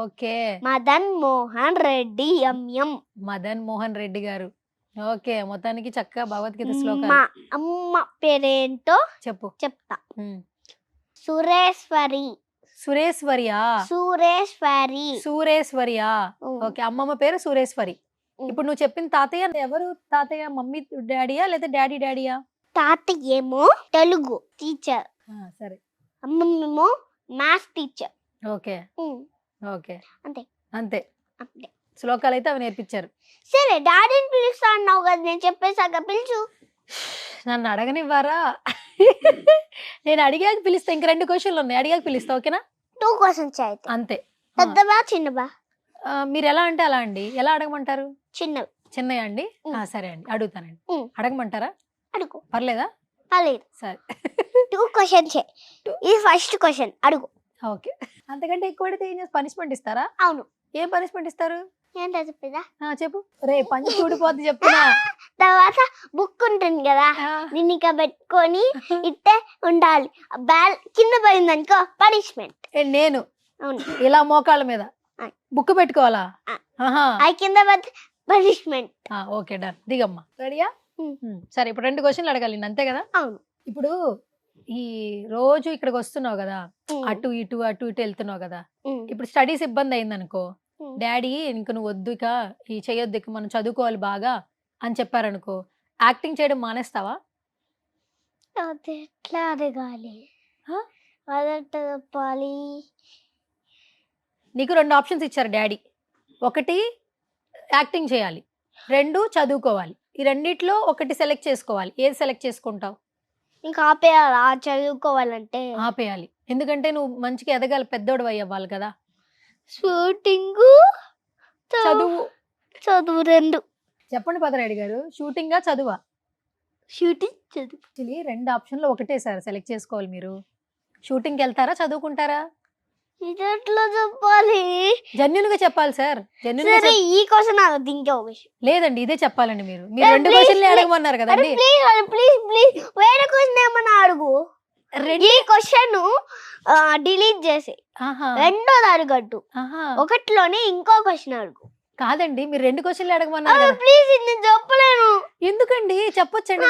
ఓకే. మదన్ మోహన్ రెడ్డి. ఎంఎం మదన్ మోహన్ రెడ్డి గారు. ఓకే, మొత్తానికి చక్కగా భగవద్గీత మా శ్లోకాలు అమ్మ పేరేంటో చెప్పు. చెప్తా. సురేశ్వరి. సురేశ్వరియా? సురేశ్వరి. సూరేశ్వరియా? ఓకే, అమ్మమ్మ పేరు సురేశ్వరి. ఇప్పుడు నువ్వు చెప్పిన తాతయ్య ఎవరు? తాతయ్య మమ్మీ డాడీయా లేదా డాడీ డాడీయా? తాతయ్య ఏమో తెలుగు టీచర్, సరే. అమ్మమ్మేమో మ్యాథ్స్ టీచర్. ఓకే ఓకే, అంతే అంతే. అంతే. శ్లోకాలు అయితే అవి నేర్పించారు. సరే, డాడీని పిలుస్తా అన్నావు కదా, నేను చెప్పేసాక పిలుచు. నన్ను అడగనివ్వరా? నేను అడిగాక పిలుస్తా. ఇంక 2 క్వశ్చన్లు ఉన్నాయి, అడిగాక పిలుస్తా. ఓకేనా? 2 క్వశ్చన్స్ అయితే. అంతే. పెద్దవా చిన్నవా? మీరు ఎలా అంటే అలా అండి. ఎలా అడగమంటారు? చిన్నవి. చిన్నయ్య అండి? సరే అండి, అడుగుతానండి. అడగమంటారా? అడుగు. పర్లేదా? పర్లేదు. సరే. 2 క్వశ్చన్స్. ఇది ఫస్ట్ క్వశ్చన్, అడుగు. ఓకే. అంతకంటే ఎక్కువ అడిగితే ఏం చేసి పనిష్మెంట్ ఇస్తారా? అవును. ఏం పనిష్మెంట్ ఇస్తారు? ఏంటో చెప్పేదా? చెప్పు. రే పంచి చూడిపోద్ది చెప్తున్నా. తర్వాత బుక్ ఉంటుంది కదా, దీన్ని ఇక పెట్టుకొని ఇట్టే ఉండాలి. కింద పోయింది అనుకో పనిష్మెంట్. నేను అవును, ఇలా మోకాళ్ళ మీద బుక్ పెట్టుకోవాలా? అది కింద పనిష్మెంట్. Okay, done. దిగమ్మా. రెడీయా? సరే, ఇప్పుడు 2 క్వశ్చన్లు అడగాలి, అంతే కదా? అవును. ఇప్పుడు ఈ రోజు ఇక్కడికి వస్తున్నావు కదా, అటు ఇటు వెళ్తున్నావు కదా. ఇప్పుడు స్టడీస్ ఇబ్బంది అయింది అనుకో, డాడీ ఇంక నువ్వు వద్దు, ఇక ఈ చేయొద్దు, ఇక మనం చదువుకోవాలి బాగా అని చెప్పారనుకో, యాక్టింగ్ చేయడం మానేస్తావా? అది ఎట్లా అడగాలి? అదెట్లా చెప్పాలి? నీకు 2 ఆప్షన్స్ ఇచ్చారు డాడీ. 1 యాక్టింగ్ చేయాలి, 2 చదువుకోవాలి. ఈ రెండిట్లో ఒకటి సెలెక్ట్ చేసుకోవాలి. ఏది సెలెక్ట్ చేసుకుంటావు? ఇంకా ఆపేయాలా చదువుకోవాలంటే? ఆపేయాలి. ఎందుకంటే నువ్వు మంచిగా ఎదగాలి, పెద్దోడు అవ్వాలి కదా. షూటింగ్ చదువు. చదువు 2. చెప్పండి పదరాయుడు గారు, షూటింగా చదువా? షూటింగ్ చదువు. యాక్చువల్లీ 2 ఆప్షన్లో ఒకటే సార్ సెలెక్ట్ చేసుకోవాలి మీరు. షూటింగ్కి వెళ్తారా, చదువుకుంటారా? ఇది ఎట్లా చెప్పాలి? జెన్యూన్ గా చెప్పాలి సార్. జెన్యూన్ గా ఈ క్వశ్చన్ ఇంకో క్వశ్చన్ లేదండి, ఇదే చెప్పాలండి. మీరు 2 క్వశ్చన్లు అడగమన్నారు కదండి. ప్లీజ్ వేరే క్వశ్చన్ ఏమన్నా అడుగు. ఈ క్వశ్చన్ డిలీట్ చేసి రెండోది అడగట్టు. 1లోనే ఇంకో క్వశ్చన్ అడుగు. కాదండి, మీరు 2 క్వశ్చన్లు అడగమన్నారు. ప్లీజ్ నేను చెప్పలేను. ఎందుకండి? చెప్పొచ్చండి.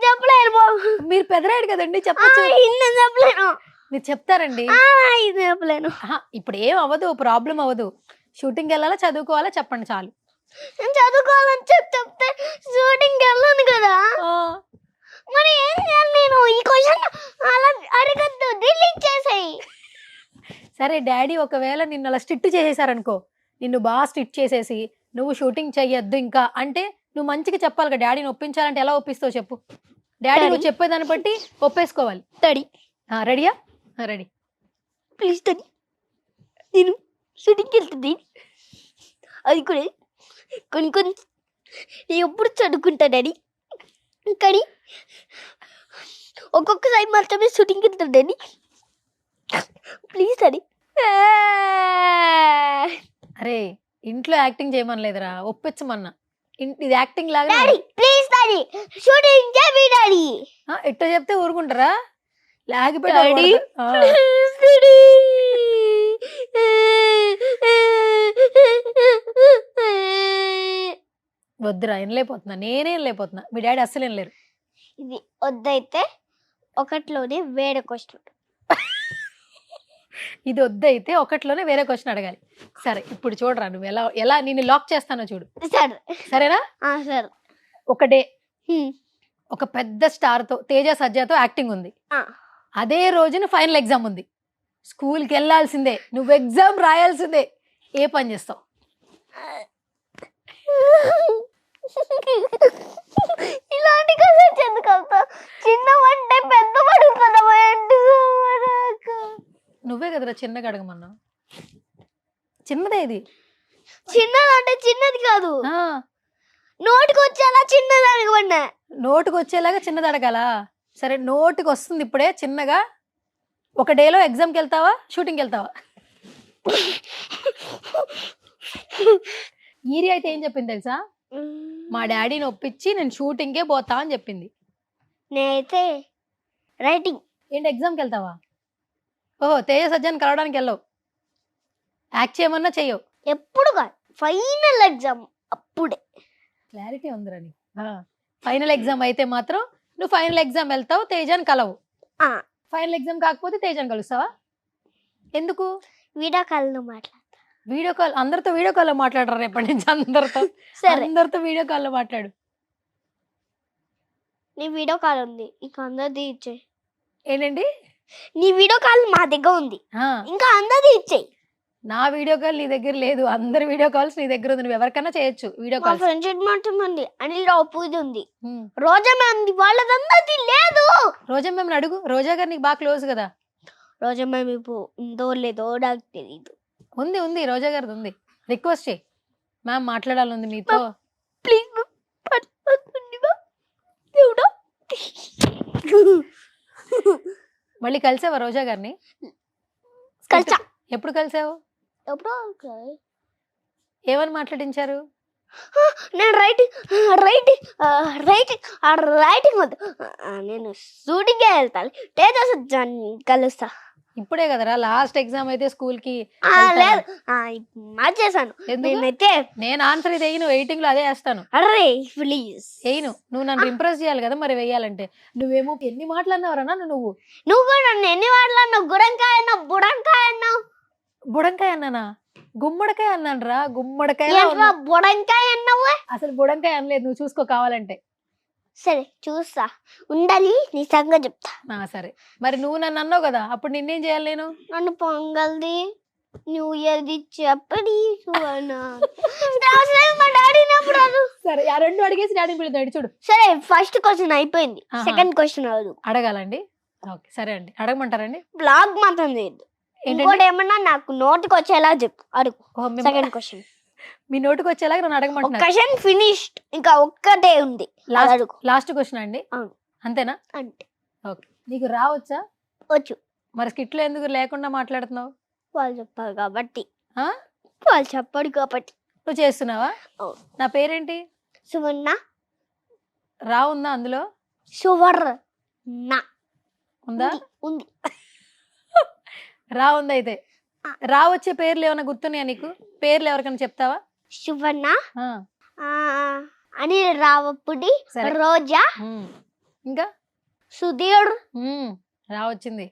చెప్పలేను. మీరు పెదరాడు కదండి, చెప్పొచ్చు. నేను చెప్పలేను. మీరు చెప్తారండి. ఇది చెప్పలేను. ఇప్పుడు ఏం అవ్వదు, ప్రాబ్లం అవ్వదు. షూటింగ్ వెళ్ళాలా చదువుకోవాలా చెప్పండి చాలు. నేను చదువుకోవాలని చెప్తే షూటింగ్ వెళ్ళాను కదా, మరి ఏం చేయాలి నేను? ఈ క్వశ్చన్ అలా అడగద్దు, డిలీట్ చేసేయి. సరే, డాడీ ఒకవేళ నిన్ను అలా స్ట్రిక్ట్ చేసేసారనుకో, నిన్ను బాగా స్ట్రిక్ట్ చేసేసి నువ్వు షూటింగ్ చెయ్యొద్దు ఇంకా అంటే, నువ్వు మంచిగా చెప్పాలి కదా. డాడీని ఒప్పించాలంటే ఎలా ఒప్పిస్తావు చెప్పు. డాడీ నువ్వు చెప్పేదాన్ని బట్టి ఒప్పేసుకోవాలి. డాడీ రెడీయా? రెడీ. ప్లీజ్ డాడీ, నేను షూటింగ్కి వెళ్తుంది. అది కూడా కొన్ని నేను ఎప్పుడు చదువుకుంటా డాడీ, కానీ ఒక్కొక్కసారి మాత్రమే షూటింగ్కి వెళ్తాను డాడీ. Please daddy. అరే, ఇంట్లో యాక్టింగ్ చేయమనలేదురా, ఒప్పించమన్నా. ఇది యాక్టింగ్ లాగా. డాడీ ప్లీజ్ డాడీ, షూటింగ్ చేయి డాడీ. ఎట్టో చెప్తే ఊరుకుంటారా? లాగి డాడీ వద్దురా, వినలేకపోతున్నా, నేనే వినలేకపోతున్నా. మీ డాడీ అస్సలు వినలేరు. ఇది వద్దైతే 1లోనే వేరే క్వశ్చన్. ఇది వద్దయితే ఒకటిలోనే వేరే క్వశ్చన్ అడగాలి. సరే ఇప్పుడు చూడరా నువ్వు ఎలా ఎలా నేను లాక్ చేస్తానో చూడు. సరే సరేనా? సరే. ఒక డే హ్మ్. ఒక పెద్ద స్టార్ తో తేజ సజ్జాతో యాక్టింగ్ ఉంది. ఆ. అదే రోజున ఫైనల్ ఎగ్జామ్ ఉంది. స్కూల్కి వెళ్ళాల్సిందే, నువ్వు ఎగ్జామ్ రాయాల్సిందే. ఏ పని చేస్తావు? ఇలాంటి కథ ఎందుకు అవుతా? చిన్నవంటే పెద్ద పడుతున్నావా? నువ్వే కదరా చిన్నగా అడగమన్నావు. చిన్నదే ఇది. చిన్నదంటే చిన్నది కాదు, ఆ, నోటికి వచ్చేలా చిన్నది అడగమన్నా. నోటికి వచ్చేలాగా చిన్నది అడగాల. సరే నోటికి వస్తుంది ఇప్పుడే చిన్నగా. ఒక డేలో ఎగ్జామ్కి వెళ్తావా, షూటింగ్కి వెళ్తావా? ఈరి అయితే ఏం చెప్పింది తెలుసా? మా డాడీని ఒప్పించి నేను షూటింగ్కే పోతా అని చెప్పింది. నేనైతే రైటింగ్. ఏంటి ఎగ్జామ్కి వెళ్తావా? ఓహో, తేజ సజ్జాన్ని కలవడానికి వెళ్ళవు, యాక్ట్ చేయమన్నా చెయ్యవు. ఎప్పుడు కాదు, ఫైనల్ ఎగ్జామ్ అప్పుడే. క్లారిటీ ఉందిరా నీకు. ఫైనల్ ఎగ్జామ్ అయితే మాత్రం నువ్వు ఫైనల్ ఎగ్జామ్ వెళ్తావు, తేజాన్ని కలవు. ఆ. ఫైనల్ ఎగ్జామ్ కాకపోతే తేజాన్ని కలుస్తావా? ఎందుకు? వీడియో కాల్లో మాట్లాడతా. వీడియో కాల్, అందరితో వీడియో కాల్లో మాట్లాడరా రేపటి నుంచి? అందరితో సరే, అందరితో వీడియో కాల్లో మాట్లాడు. నీ వీడియో కాల్ ఉంది, ఇంకా అందరిది ఇచ్చేయి. ఏంటండి? నీ వీడియో కాల్ మా దగ్గర ఉంది, ఆ, ఇంకా అందరిది ఇచ్చేయి. నా వీడియో కాల్ నీ దగ్గర లేదు, అందరి వీడియో కాల్స్ నీ దగ్గర ఉంది. నువ్వు ఎవరికైనా చేయొచ్చు వీడియో మా కాల్స్. ఫ్రెండ్షిప్ మాత్రం ఉంది, అనిల్ రావు పూజ ఉంది, రోజా మ్యామ్ వాళ్ళదందరిది లేదు. రోజా మేము అడుగు, రోజా గారు నీకు బాగా క్లోజ్ కదా. రోజా మ్యామ్ ఇప్పుడు ఉందో లేదో నాకు తెలియదు. ఉంది ఉంది, రోజా గారిది ఉంది. రిక్వెస్ట్ చేయి, మ్యామ్ మాట్లాడాలని మీతో. ప్లీజ్ మళ్ళీ కలిసావా రోజా గారిని? కలిసా. ఎప్పుడు కలిసావు? ఎప్పుడో ఏమని మాట్లాడించారు? నేను రైటింగ్ వద్దు, నేను షూటింగ్కే వెళ్తాను, తేజస్జాన్ని కలుస్తా. ఇప్పుడే కదరా లాస్ట్ ఎగ్జామ్ అయితే స్కూల్ కి. లేదు, మార్చేసాను. నేనైతే నేను ఆన్సర్ ఇది వేయను, వెయిటింగ్ లో అదే వేస్తాను. అరే ప్లీజ్ వేయను, నువ్వు నన్ను ఇంప్రెస్ చేయాలి కదా మరి వేయాలంటే. నువ్వేమో ఎన్ని మాట్లాడినావరా నువ్వు? నువ్వు కూడా నన్ను ఎన్ని మాటలన్నావు? గుడంకాయ అన్నావు, బుడంకాయ అన్నావు. బుడంకాయ అన్నానా? గుమ్మడికాయ అన్నాను రా, గుమ్మడికాయ. ఏంట్రా బుడంకాయ అన్నావు? అసలు బుడంకాయ అనలేదు, నువ్వు చూసుకో కావాలంటే. సరే చూస్తా, ఉండాలి నీ సంగతి చెప్తా. సరే మరి నువ్వు నన్ను అన్నావు కదా, అప్పుడు నిన్నేం చేయాలి నేను? నన్ను పొంగల్ది న్యూ ఇయర్ది చెప్పడి మా డాడీ రాదు. సరే ఆ రెండు అడిగేసి డాడీని పిలుద్దాం, చూడు. సరే ఫస్ట్ క్వశ్చన్ అయిపోయింది, ఆహా. సెకండ్ క్వశ్చన్ అవ్వదు. అడగాలండి? ఓకే సరే అండి, అడగమంటారండి? బ్లాగ్ మాత్రం చేయద్దు. ఇంకోటి ఏమన్నా నాకు నోటికి వచ్చేలా చెప్పు, అడుగు. సెకండ్ క్వశ్చన్ మీ నోటికి వచ్చేలాగా నన్ను అడగమంటున్నారు. క్వశ్చన్ ఫినిష్డ్, ఇంకా ఒక్కటే ఉంది. అడుగు. లాస్ట్ క్వశ్చన్ అండి? అవును. అంతేనా? అంటే ఓకే. నీకు రావచ్చా? వచ్చు. మరి స్కిట్లో ఎందుకు లేకుండా మాట్లాడుతున్నావు? వాళ్ళు చెప్పారు కాబట్టి. ఆ? వాళ్ళు చెప్పాడు కాబట్టి నువ్వు చేస్తున్నావా? అవును. నా పేరేంటి? సువర్ణ. రా ఉందా అందులో? సువర్ణ ఉందా? ఉంది. రా ఉంది అయితే. రా వచ్చే పేర్లు ఏమైనా గుర్తున్నాయా నీకు? పేర్లు ఎవరికైనా చెప్తావా? సువర్ణ, ఆ. అనిల్ రావపుడి, సరే. రోజా, ఇంకా సుధీర్, రా వచ్చింది.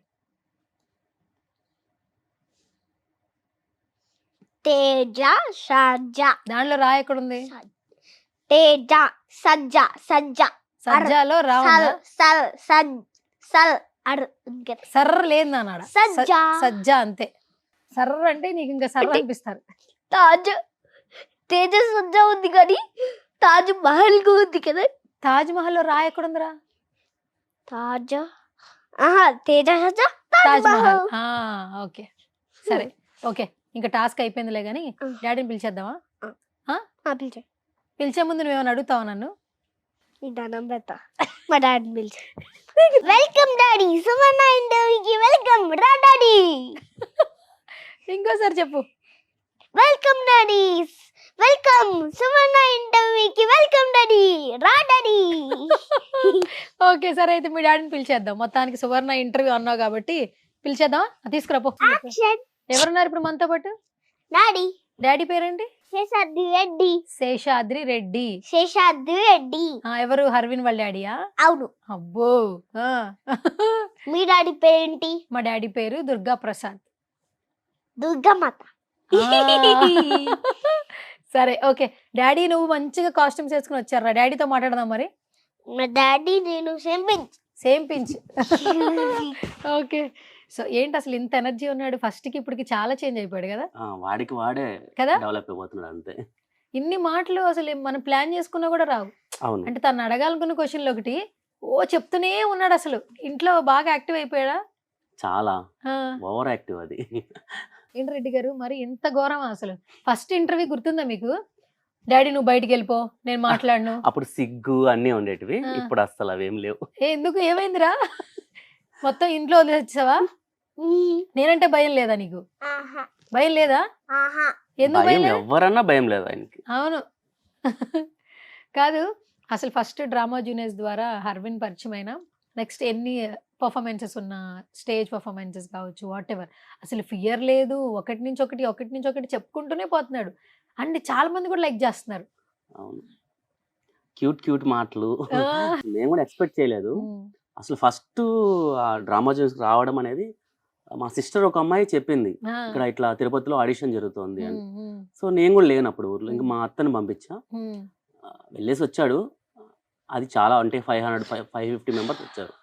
తేజ, సజ్జా. దాంట్లో రా ఎక్కడుంది? తేజ, సజ్జా, సజ్జా, సజ్జాలో రా ఉందా? సల్ సల్ సల్ సర్ర లేదు నాన్నాడ. సజ్జా. సజ్జా అంతే. సర్ర అంటే నీకు ఇంకా సర్ర అనిపిస్తారు. తాజ్, తేజ సజ్జా ఉంది కానీ తాజ్ మహల్ కు ఉంది కదా. తాజ్ మహల్ లో రా ఎక్కడుందిరా? తాజ్, తేజ సజ్జా, తాజ్ మహల్. ఓకే సరే ఓకే, ఇంకా టాస్క్ అయిపోయిందిలే గానీ డాడీని పిలిచేద్దామా? పిలిచే ముందు నువ్వేమైనా అడుగుతావా నన్ను? దండం పెడతా, మా డాడీని పిలిచి. వెల్కమ్ డాడీ, సువర్ణ ఇంటర్వ్యూకి వెల్కమ్, రా డాడీ. ఇంకోసారి చెప్పు. వెల్కమ్ డాడీ, వెల్కమ్ సువర్ణ ఇంటర్వ్యూకి వెల్కమ్ డాడీ, రా డాడీ. ఓకే సరే అయితే మీ డాడీని పిలిచేద్దాం. మొత్తానికి సువర్ణ ఇంటర్వ్యూ అన్నావు కాబట్టి పిలిచేద్దాం. తీసుకురాపో. ఎవరున్నారు ఇప్పుడు మనతో పాటు? డాడీ. డాడీ పేరేంటి? శేషాద్రి రెడ్డి. శేషాద్రి రెడ్డి. శేషాద్రి రెడ్డి. ఎవరు? హర్విన్ వాళ్ళ డాడీయా? అవును. అబ్బో. మీ డాడీ పేరేంటి? మా డాడీ పేరు దుర్గా ప్రసాద్. దుర్గమాత. సరే ఓకే. డాడీ నువ్వు మంచిగా కాస్ట్యూమ్స్ వేసుకుని వచ్చారా? డాడీతో మాట్లాడదాం మరి. మా డాడీ నేను సేమ్ పించ్. ఓకే. సో ఏంటి అసలు ఇంత ఎనర్జీ ఉన్నాడు? ఫస్ట్ కి ఇప్పటికి చాలా చేంజ్ అయిపోయాడు కదా వాడికి వాడే కదా. డెవలప్ అయిపోతున్నాడు అంతే. ఇన్ని మాటలు అసలు మనం ప్లాన్ చేసుకున్నా కూడా రావు. అవును. అంటే తను అడగాలనుకున్న క్వశ్చన్లు ఒకటి చెప్తూనే ఉన్నాడు. అసలు ఇంట్లో బాగా యాక్టివ్ అయిపోయాడా? చాలా ఓవర్ యాక్టివ్ అది. ఏంటి రెడ్డి గారు మరి ఇంత ఘోరమా అసలు? ఫస్ట్ ఇంటర్వ్యూ గుర్తుందా మీకు? డాడీ నువ్వు బయటికి వెళ్ళిపో, నేను మాట్లాడను. అప్పుడు సిగ్గు అన్నీ ఉండేటివి, ఇప్పుడు అస్సలు అవేం లేవు. ఎందుకు ఏమైందిరా? మొత్తం ఇంట్లో వదిలేసావా? నేనంటే భయం లేదా నీకు? భయం లేదా? ఎందుకు భయం భయం? ఎవరన్నా భయం లేదు ఆయనకి. అవును. కాదు అసలు ఫస్ట్ డ్రామా జూనియర్స్ ద్వారా హర్విన్ పరిచయం అయినా నెక్స్ట్ ఎన్ని పర్ఫార్మెన్సెస్ ఉన్న స్టేజ్ పర్ఫార్మెన్సెస్ కావచ్చు వాట్ ఎవర్, అసలు ఫియర్ లేదు. ఒకటి నుంచి ఒకటి చెప్పుకుంటూనే పోతున్నాడు. అండ్ చాలా మంది కూడా లైక్ చేస్తున్నారు. అవును, క్యూట్ మాటలు మేము కూడా ఎక్స్పెక్ట్ చేయలేదు. అసలు ఫస్ట్ ఆ డ్రామా జూనియర్స్ రావడం అనేది మా సిస్టర్ ఒక అమ్మాయి చెప్పింది, ఇక్కడ ఇట్లా తిరుపతిలో ఆడిషన్ జరుగుతోంది అని. సో నేను కూడా లేను అప్పుడు ఊర్లో, ఇంకా మా అత్తని పంపించా. వెళ్ళేసి వచ్చాడు. అది చాలా అంటే 550 మెంబర్స్ వచ్చారు.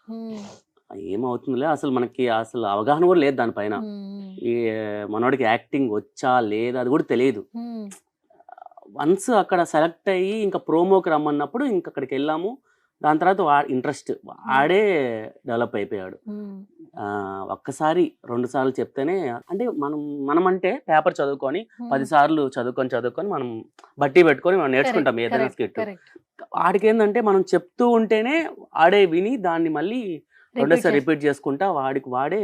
ఏమవుతుందిలే, అసలు మనకి అసలు అవగాహన కూడా లేదు దానిపైన. ఈ మనోడికి యాక్టింగ్ వచ్చా లేదా అది కూడా తెలియదు. వన్స్ అక్కడ సెలెక్ట్ అయ్యి ఇంకా ప్రోమోకి రమ్మన్నప్పుడు ఇంక అక్కడికి వెళ్ళాము. దాని తర్వాత ఇంట్రెస్ట్ ఆడే డెవలప్ అయిపోయాడు. ఒక్కసారి 2 సార్లు చెప్తేనే, అంటే మనం అంటే పేపర్ చదువుకొని 10 సార్లు చదువుకొని మనం బట్టి పెట్టుకొని మనం నేర్చుకుంటాం ఏదైనా స్కిట్. వాడికి ఏంటంటే మనం చెప్తూ ఉంటేనే ఆడే విని దాన్ని మళ్ళీ రెండోసారి రిపీట్ చేసుకుంటా వాడికి వాడే.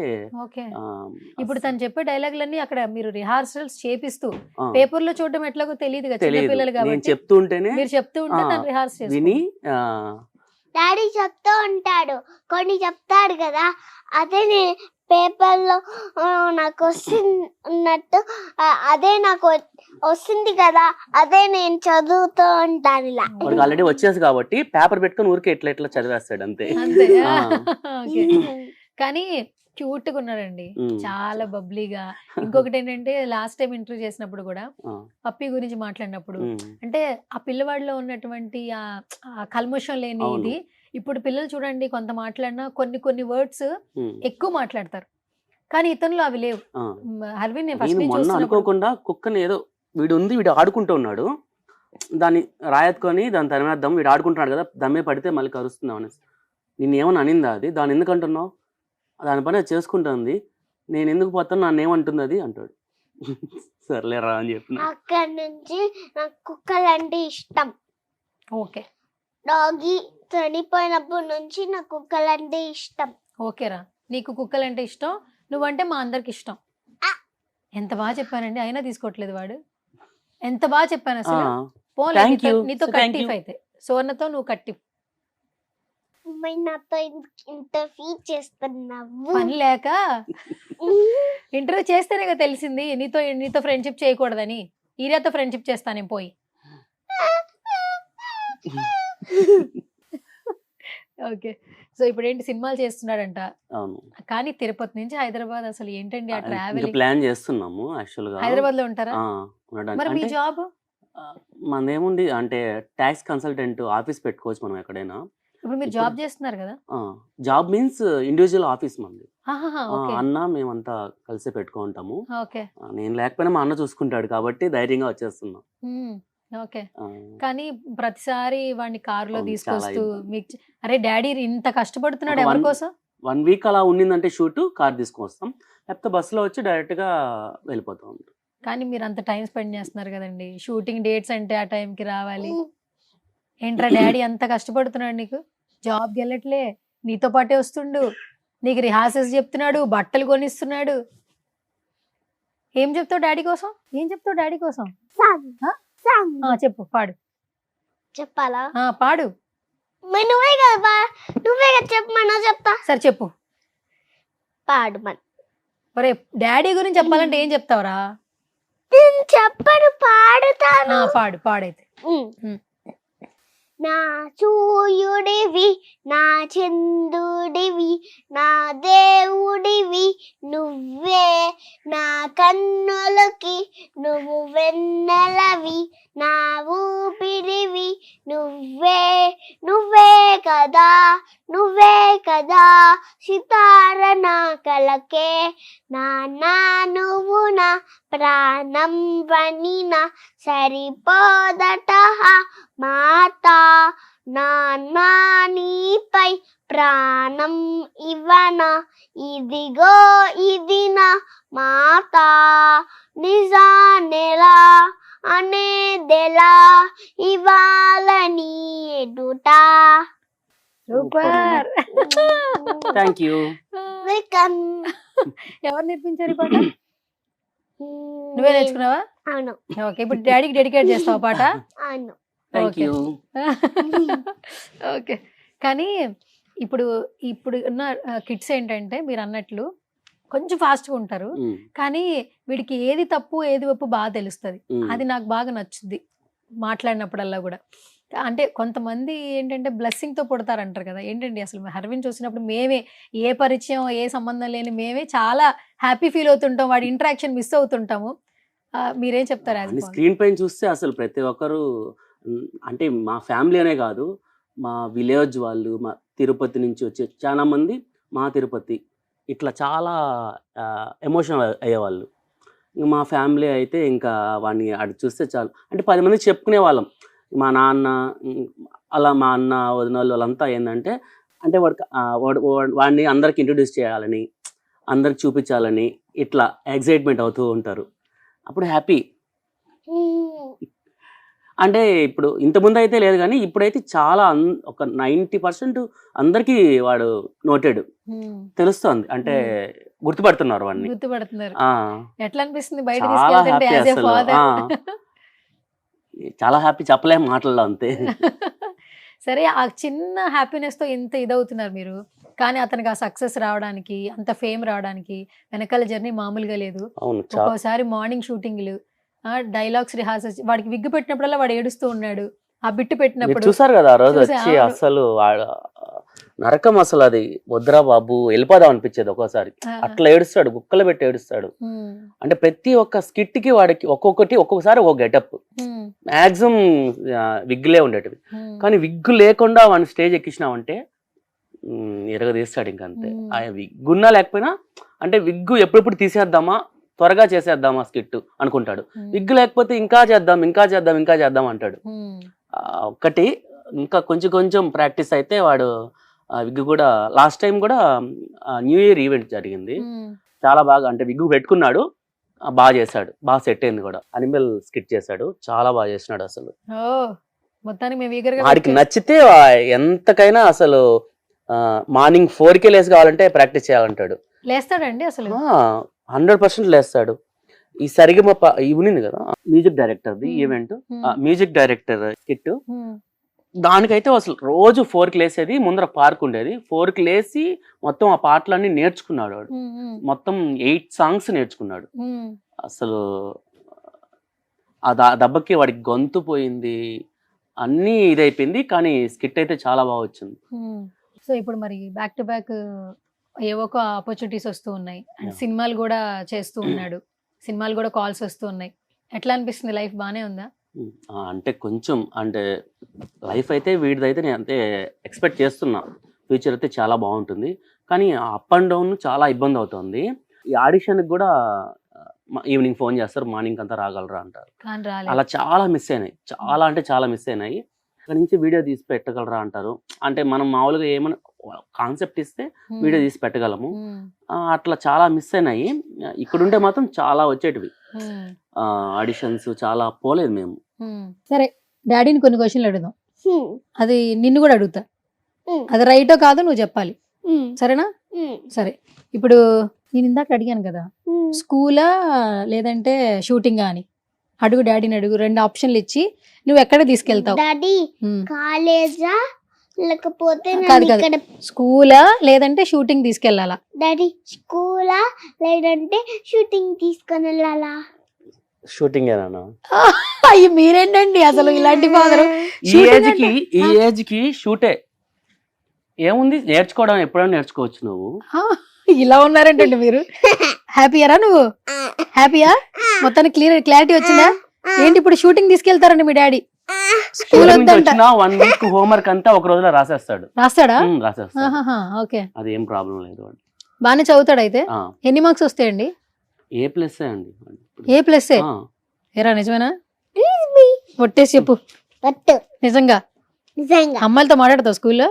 ఇప్పుడు తను చెప్పే డైలాగులన్నీ అక్కడ మీరు రిహార్సల్స్ చేపిస్తూ పేపర్ లో చూడడం ఎట్లాగో తెలియదు కదా చిన్నపిల్లలు కాబట్టి, చెప్తూ ఉంటేనే మీరు చెప్తూ ఉంటే తను రిహార్స్ విని. డాడీ చెప్తూ ఉంటాడు, కొన్ని చెప్తాడు కదా, అదే పేపర్లో నాకు వస్తున్నట్టు అదే నాకు వస్తుంది కదా, అదే నేను చదువుతూ ఉంటాను. ఇలా వాడికి ఆల్రెడీ వచ్చేసి కాబట్టి పేపర్ పెట్టుకుని ఊరికే ఎట్లా చదివేస్తాడు అంతే. కానీ క్యూట్ గా ఉన్నాడండి, చాలా బబ్లీగా. ఇంకొకటి ఏంటంటే లాస్ట్ టైం ఇంటర్వ్యూ చేసినప్పుడు కూడా పప్పి గురించి మాట్లాడినప్పుడు అంటే ఆ పిల్లవాడిలో ఉన్నటువంటి ఆ కల్మషం లేని ఇది, ఇప్పుడు పిల్లలు చూడండి కొంత మాట్లాడినా కొన్ని వర్డ్స్ ఎక్కువ మాట్లాడతారు, కానీ ఇతనులో అవి లేవు. హర్విన్ మొన్న అనుకోకుండా కుక్కని ఏదో వీడు ఆడుకుంటూ ఉన్నాడు, దాన్ని రాయెత్తుకొని దాన్ని తరిమేద్దాం, వీడు ఆడుకుంటున్నాడు కదా, దమ్మే పడితే మళ్ళీ కరుస్తున్నాం అనేసి. నిన్ను ఏమని అనిందా అది? దాన్ని ఎందుకు అంటున్నావు? దాని పని అది చేసుకుంటుంది, నేను ఎందుకు పోతాను, నన్ను ఏమంటుంది అది అంటాడు. సర్లేరా అని చెప్పిన. అక్కడి నుంచి నాకు కుక్కలు అంటే ఇష్టం. ఓకే, డాగీ చనిపోయినప్పటి నుంచి నాకు కుక్కలు అంటే ఇష్టం. ఓకేరా, నీకు కుక్కలు అంటే ఇష్టం, నువ్వంటే మా అందరికి ఇష్టం. ఎంత బాగా చెప్పానండి, అయినా తీసుకోవట్లేదు వాడు. ఎంత బాగా చెప్పాను అసలు. పోలే నీతో కట్టిఫ్ అయితే సోర్ణతో నువ్వు కట్టిఫ్. నాతో ఇంటర్వ్యూ చేస్తున్నావు పని లేక ఇంటర్వ్యూ చేస్తేనే కదా తెలిసింది నీతో ఫ్రెండ్షిప్ చేయకూడదని. ఈరియాతో ఫ్రెండ్షిప్ చేస్తా నేను పోయి. ఓకే, సో ఇప్పుడు ఏంటి సినిమాలు చేస్తున్నాడంట, కానీ తిరుపతి నుంచి హైదరాబాద్ అసలు ఏంటండి ఆ ట్రావెల్? ప్లాన్ చేస్తున్నాము యాక్చువల్ గా. హైదరాబాద్ లో ఉంటారా? మరి మీ జాబ్? మనదేముంది అంటే ట్యాక్స్ కన్సల్టెంట్ ఆఫీస్ పెట్టుకోవచ్చు మనం ఎక్కడైనా. ఇప్పుడు మీరు జాబ్ చేస్తున్నారు కదా? జాబ్ మీన్స్ ఇండివిజువల్ ఆఫీస్ మంది. అన్న మేమంతా కలిసి పెట్టుకుంటాము. నేను లేకపోయినా మా అన్న చూసుకుంటాడు కాబట్టి ధైర్యంగా వచ్చేస్తున్నాం. ఓకే, కానీ ప్రతిసారి వాడిని కారులో తీసుకొస్తూ మీకు అరే డాడీ ఇంత కష్టపడుతున్నాడు ఎవరి కోసం? 1 వీక్ అలా ఉండిందంటే షూట్ కార్ తీసుకొస్తాం, లేకపోతే బస్సులో వచ్చి డైరెక్ట్ గా వెళ్ళిపోతాం. కానీ మీరు అంత టైం స్పెండ్ చేస్తున్నారు కదండి, షూటింగ్ డేట్స్ అంటే ఆ టైంకి రావాలి. ఏంట్రా డాడీ అంత కష్టపడుతున్నాడు, నీకు జాబ్కి వెళ్ళట్లే, నీతో పాటే వస్తుండు, నీకు రిహార్సల్స్ చెప్తున్నాడు, బట్టలు కొనిస్తున్నాడు. ఏం చెప్తావు డాడీ కోసం? చెప్పు, పాడు. చెప్పాలా? పాడు. నువ్వే కదా చెప్పమన్నా చెప్తా. సరే చెప్పు. పాడమని. ఒరే డాడీ గురించి చెప్పాలంటే ఏం చెప్తావురా? చెప్పను, పాడుతాను. పాడైతే. నా సూర్యుడివి, నా చంద్రుడివి, నా దేవుడివి నువ్వే. నా కన్నులకి నువ్వు వెన్నెలవి, నా ఊపిరివి నువ్వే. నువ్వే కదా, నువ్వే కదా సితార నా కలకే. నాన్న నువ్వు నా ప్రాణం వనిన సరిపోదట మాట. నాన్న నీపై ప్రాణం ఇవ్వన, ఇదిగో ఇది నా మాట. నిజానెలా అనేదెలా ఇవాళ నీ ఎదుట. సూపర్. Thank you. వెల్కమ్. ఎవరు నేర్పించారు ఈ పాట? నువ్వే నేర్చుకున్నావా? అవును ఓకే, ఇప్పుడు డాడీకి డెడికేట్ చేస్తావా పాట? అవును. Thank Okay. యూ. ఓకే, కానీ ఇప్పుడు ఇప్పుడు ఉన్న కిడ్స్ ఏంటంటే మీరు అన్నట్లు కొంచెం ఫాస్ట్గా ఉంటారు, కానీ వీడికి ఏది తప్పు ఏది ఒప్పు బాగా తెలుస్తుంది. అది నాకు బాగా నచ్చుద్ది మాట్లాడినప్పుడల్లా కూడా. అంటే కొంతమంది ఏంటంటే blessing తో పుడతారంటారు కదా, ఏంటండి అసలు హర్విన్ చూసినప్పుడు మేమే ఏ పరిచయం ఏ సంబంధం లేని మేమే చాలా హ్యాపీ ఫీల్ అవుతుంటాం, వాడి ఇంటరాక్షన్ మిస్ అవుతుంటాము. మీరేం చెప్తారు? స్క్రీన్ పైన చూస్తే అసలు ప్రతి ఒక్కరు అంటే మా ఫ్యామిలీ అనే కాదు, మా విలేజ్ వాళ్ళు, మా తిరుపతి నుంచి వచ్చే చాలా మంది మా తిరుపతి ఇట్లా చాలా ఎమోషనల్ అయ్యేవాళ్ళు. మా ఫ్యామిలీ అయితే ఇంకా వాడిని అటు చూస్తే చాలు అంటే 10 మంది చెప్పుకునే వాళ్ళం. మా నాన్న అలా మా అన్న వదిన వాళ్ళంతా ఏంటంటే అంటే వాడిని అందరికి ఇంట్రొడ్యూస్ చేయాలని, అందరికి చూపించాలని ఇట్లా ఎగ్జైట్మెంట్ అవుతూ ఉంటారు. అప్పుడు హ్యాపీ. అంటే ఇప్పుడు ఇంతకుముందు అయితే లేదు కానీ ఇప్పుడైతే చాలా ఒక 90% అందరికీ వాడు నోటెడ్ తెలుస్తుంది, అంటే గుర్తుపడుతున్నారు వాడిని. గుర్తుపడుతున్నారు. ఆ, ఎట్లా అనిపిస్తుంది బయట చాలా తీసుకెళ్తుంటే హ్యాపీ as a అసలు. father? చాలా హ్యాపీ, చెప్పలేం మాటల్లో అంతే. సరే, ఆ చిన్న హ్యాపీనెస్ తో ఎంత ఇదవుతున్నారు మీరు, కానీ అతనికి ఆ సక్సెస్ రావడానికి, అంత ఫేమ్ రావడానికి వెనకాల జర్నీ మామూలుగా లేదు. అవును, ఒక్కోసారి మార్నింగ్ షూటింగ్లు, డైలాగ్స్ రిహార్సల్స్, వాడికి విగ్గు పెట్టినప్పుడల్లా వాడు ఏడుస్తూ ఉన్నాడు. ఆ బిట్టు మీరు పెట్టినప్పుడు చూసారు కదా ఆ రోజు చూసా, వచ్చి, అవును. అసలు నరకం అసలు. అది వద్దురా బాబు వెళ్ళిపోదాం అనిపించేది ఒక్కోసారి. అట్లా ఏడుస్తాడు, గుక్కలు పెట్టి ఏడుస్తాడు. అంటే ప్రతి ఒక్క స్కిట్ కి వాడికి ఒక్కొక్కసారి ఒక గెటప్. మాక్సిమం విగ్గులే ఉండేటివి, కానీ విగ్గు లేకుండా వాడిని స్టేజ్ ఎక్కించినామంటే ఎరగదీస్తాడు ఇంకంతే. ఆ విగ్గున్నా లేకపోయినా అంటే విగ్గు ఎప్పుడెప్పుడు తీసేద్దామా, త్వరగా చేసేద్దామా స్కిట్ అనుకుంటాడు. విగ్గు లేకపోతే ఇంకా చేద్దాం ఇంకా చేద్దాం ఇంకా చేద్దాం అంటాడు. ఒక్కటి ఇంకా కొంచెం ప్రాక్టీస్ అయితే వాడు విగ్గు కూడా. లాస్ట్ టైం కూడా న్యూ ఇయర్ ఈవెంట్ జరిగింది, చాలా బాగా అంటే విగ్గు పెట్టుకున్నాడు, బాగా చేశాడు, బాగా సెట్ అయింది కూడా. అనిమల్ స్కిట్ చేశాడు, చాలా బాగా చేసినాడు అసలు. మొత్తానికి మేము eager గా వాడికి నచ్చితే ఎంతకైనా అసలు మార్నింగ్ 4కే లేసి కావాలంటే ప్రాక్టీస్ చేయాలంటాడు. లేస్తాడండి అసలు. 100% లేస్తాడు. ఈ సరిగమప ఇవ్వనింది కదా మ్యూజిక్ డైరెక్టర్ది ఈవెంట్, మ్యూజిక్ డైరెక్టర్ కిట్, దానికైతే అసలు రోజు 4కి లేసేది. ముందర పార్క్ ఉండేది, 4కి లేసి మొత్తం ఆ పాటలన్నీ నేర్చుకున్నాడు వాడు. మొత్తం 8 సాంగ్స్ నేర్చుకున్నాడు. అసలు ఆ దెబ్బకి వాడికి గొంతు పోయింది, అన్నీ ఇదైపోయింది, కానీ స్కిట్ అయితే చాలా బాగా వచ్చింది. సో ఇప్పుడు మరి బ్యాక్ టు బ్యాక్ ఏవో ఒక ఆపర్చునిటీస్ వస్తూ ఉన్నాయి, అండ్ సినిమాలు కూడా చేస్తూ ఉన్నాడు, సినిమాలు కూడా కాల్స్ వస్తూ ఉన్నాయి. ఎట్లా అనిపిస్తుంది? లైఫ్ బానే ఉందా? అంటే కొంచెం అంటే లైఫ్ అయితే వీడిదైతే నేను అంతే ఎక్స్పెక్ట్ చేస్తున్నా, ఫ్యూచర్ అయితే చాలా బాగుంటుంది. కానీ అప్ అండ్ డౌన్ చాలా ఇబ్బంది అవుతుంది. ఈ ఆడిషన్కి కూడా ఈవినింగ్ ఫోన్ చేస్తారు, మార్నింగ్ అంతా రాగలరా అంటారు. కానీ రాలేదు. అలా చాలా మిస్ అయినాయి, చాలా అంటే చాలా మిస్ అయినాయి. అక్కడ నుంచి వీడియో తీసి పెట్టగలరా అంటారు. అంటే మనం మామూలుగా ఏమైనా కాన్సెప్ట్ ఇస్తే వీడియో తీసి పెట్టగలము, అట్లా చాలా మిస్ అయినాయి. ఇక్కడుంటే మాత్రం చాలా వచ్చేటివి ఆడిషన్స్, చాలా పోలేదు మేము. సరే, డాడీని కొన్ని క్వశ్చన్లు అడుగుదాం, అది నిన్ను కూడా అడుగుతా. అది రైటో కాదో నువ్వు చెప్పాలి, సరేనా? సరే, ఇప్పుడు నేను ఇందాక అడిగాను కదా, స్కూలా లేదంటే షూటింగా అని. అడుగు, డాడీని అడుగు. 2 ఆప్షన్లు ఇచ్చి నువ్వు ఎక్కడ తీసుకెళ్తావు? డాడీ కాలేజా లేకపోతే కాదు కాదు, స్కూలా లేదంటే షూటింగ్ తీసుకెళ్ళాలా? డాడీ స్కూలా లేదంటే షూటింగ్ తీసుకొని వెళ్ళాలా? షూటింగ్ ఏనా? అయ్యి మీరేంటండి అసలు ఇలాంటి ఫాదర్? ఈ ఏజ్ కి షూటే ఏముంది, నేర్చుకోవడం ఎప్పుడైనా నేర్చుకోవచ్చు. నువ్వు ఇలా ఉన్నారేంటండి మీరు? హ్యాపీయరా నువ్వు? హ్యాపీయా? మొత్తానికి క్లారిటీ వచ్చిందా? ఏంటి ఇప్పుడు షూటింగ్ తీసుకెళ్తారండి మీ డాడీ? స్కూల్ వచ్చిన 1 వీక్ హోంవర్క్ అంతా ఒక రోజులో రాసేస్తాడు. రాస్తాడా? రాసేస్తాడు. ఓకే, అది ఏం ప్రాబ్లం లేదు. బానే చదువుతాడు అయితే. ఎన్ని మార్క్స్ వస్తాయండి? A+ అండి. A+? ఏరా నిజమేనా? ఒట్టేసి చెప్పు. నిజంగా అమ్మాయిలతో మాట్లాడతావు స్కూల్లో?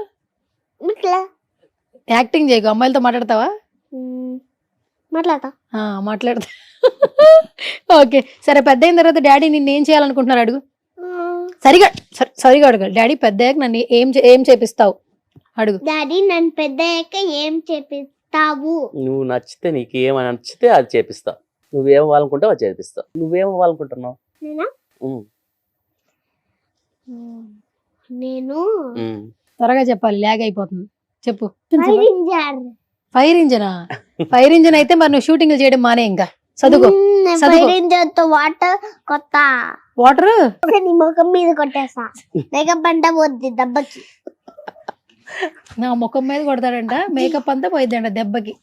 యాక్టింగ్ చేయకు, అమ్మాయిలతో మాట్లాడతావా? మాట్లాడతా. ఓకే సరే, పెద్ద అయిన తర్వాత డాడీ నిన్ను ఏం చేయాలనుకుంటున్నారు అడుగు. సరిగా అడుగు. డాడీ పెద్ద అయ్యాక నన్ను ఏం చేపిస్తావు అడుగు. డాడీ నన్ను పెద్ద అయ్యాక ఏం చేపిస్తావు? నువ్వు నచ్చితే, నీకు ఏమని నచ్చితే అది చేపిస్తావు. నువ్వేం వాళ్ళనుకుంటావు అది చేపిస్తావు. నువ్వేం వాళ్ళనుకుంటున్నావు? నేను త్వరగా చెప్పాలి, లాగ్ అయిపోతుంది. చెప్పు. Fire engine. ఫైర్ ఇంజన్ అయితే మరి నువ్వు షూటింగ్ చేయడం మానే, ఇంకా చదువుకో. ఫైర్ ఇంజన్ తో వాటర్ నీ ముఖం మీద కొట్టేస్తా. మేకప్ అంతా పోద్ది దెబ్బకి. నా ముఖం మీద కొడతాడంట, మేకప్ అంతా పోయిద్దంట దెబ్బకి.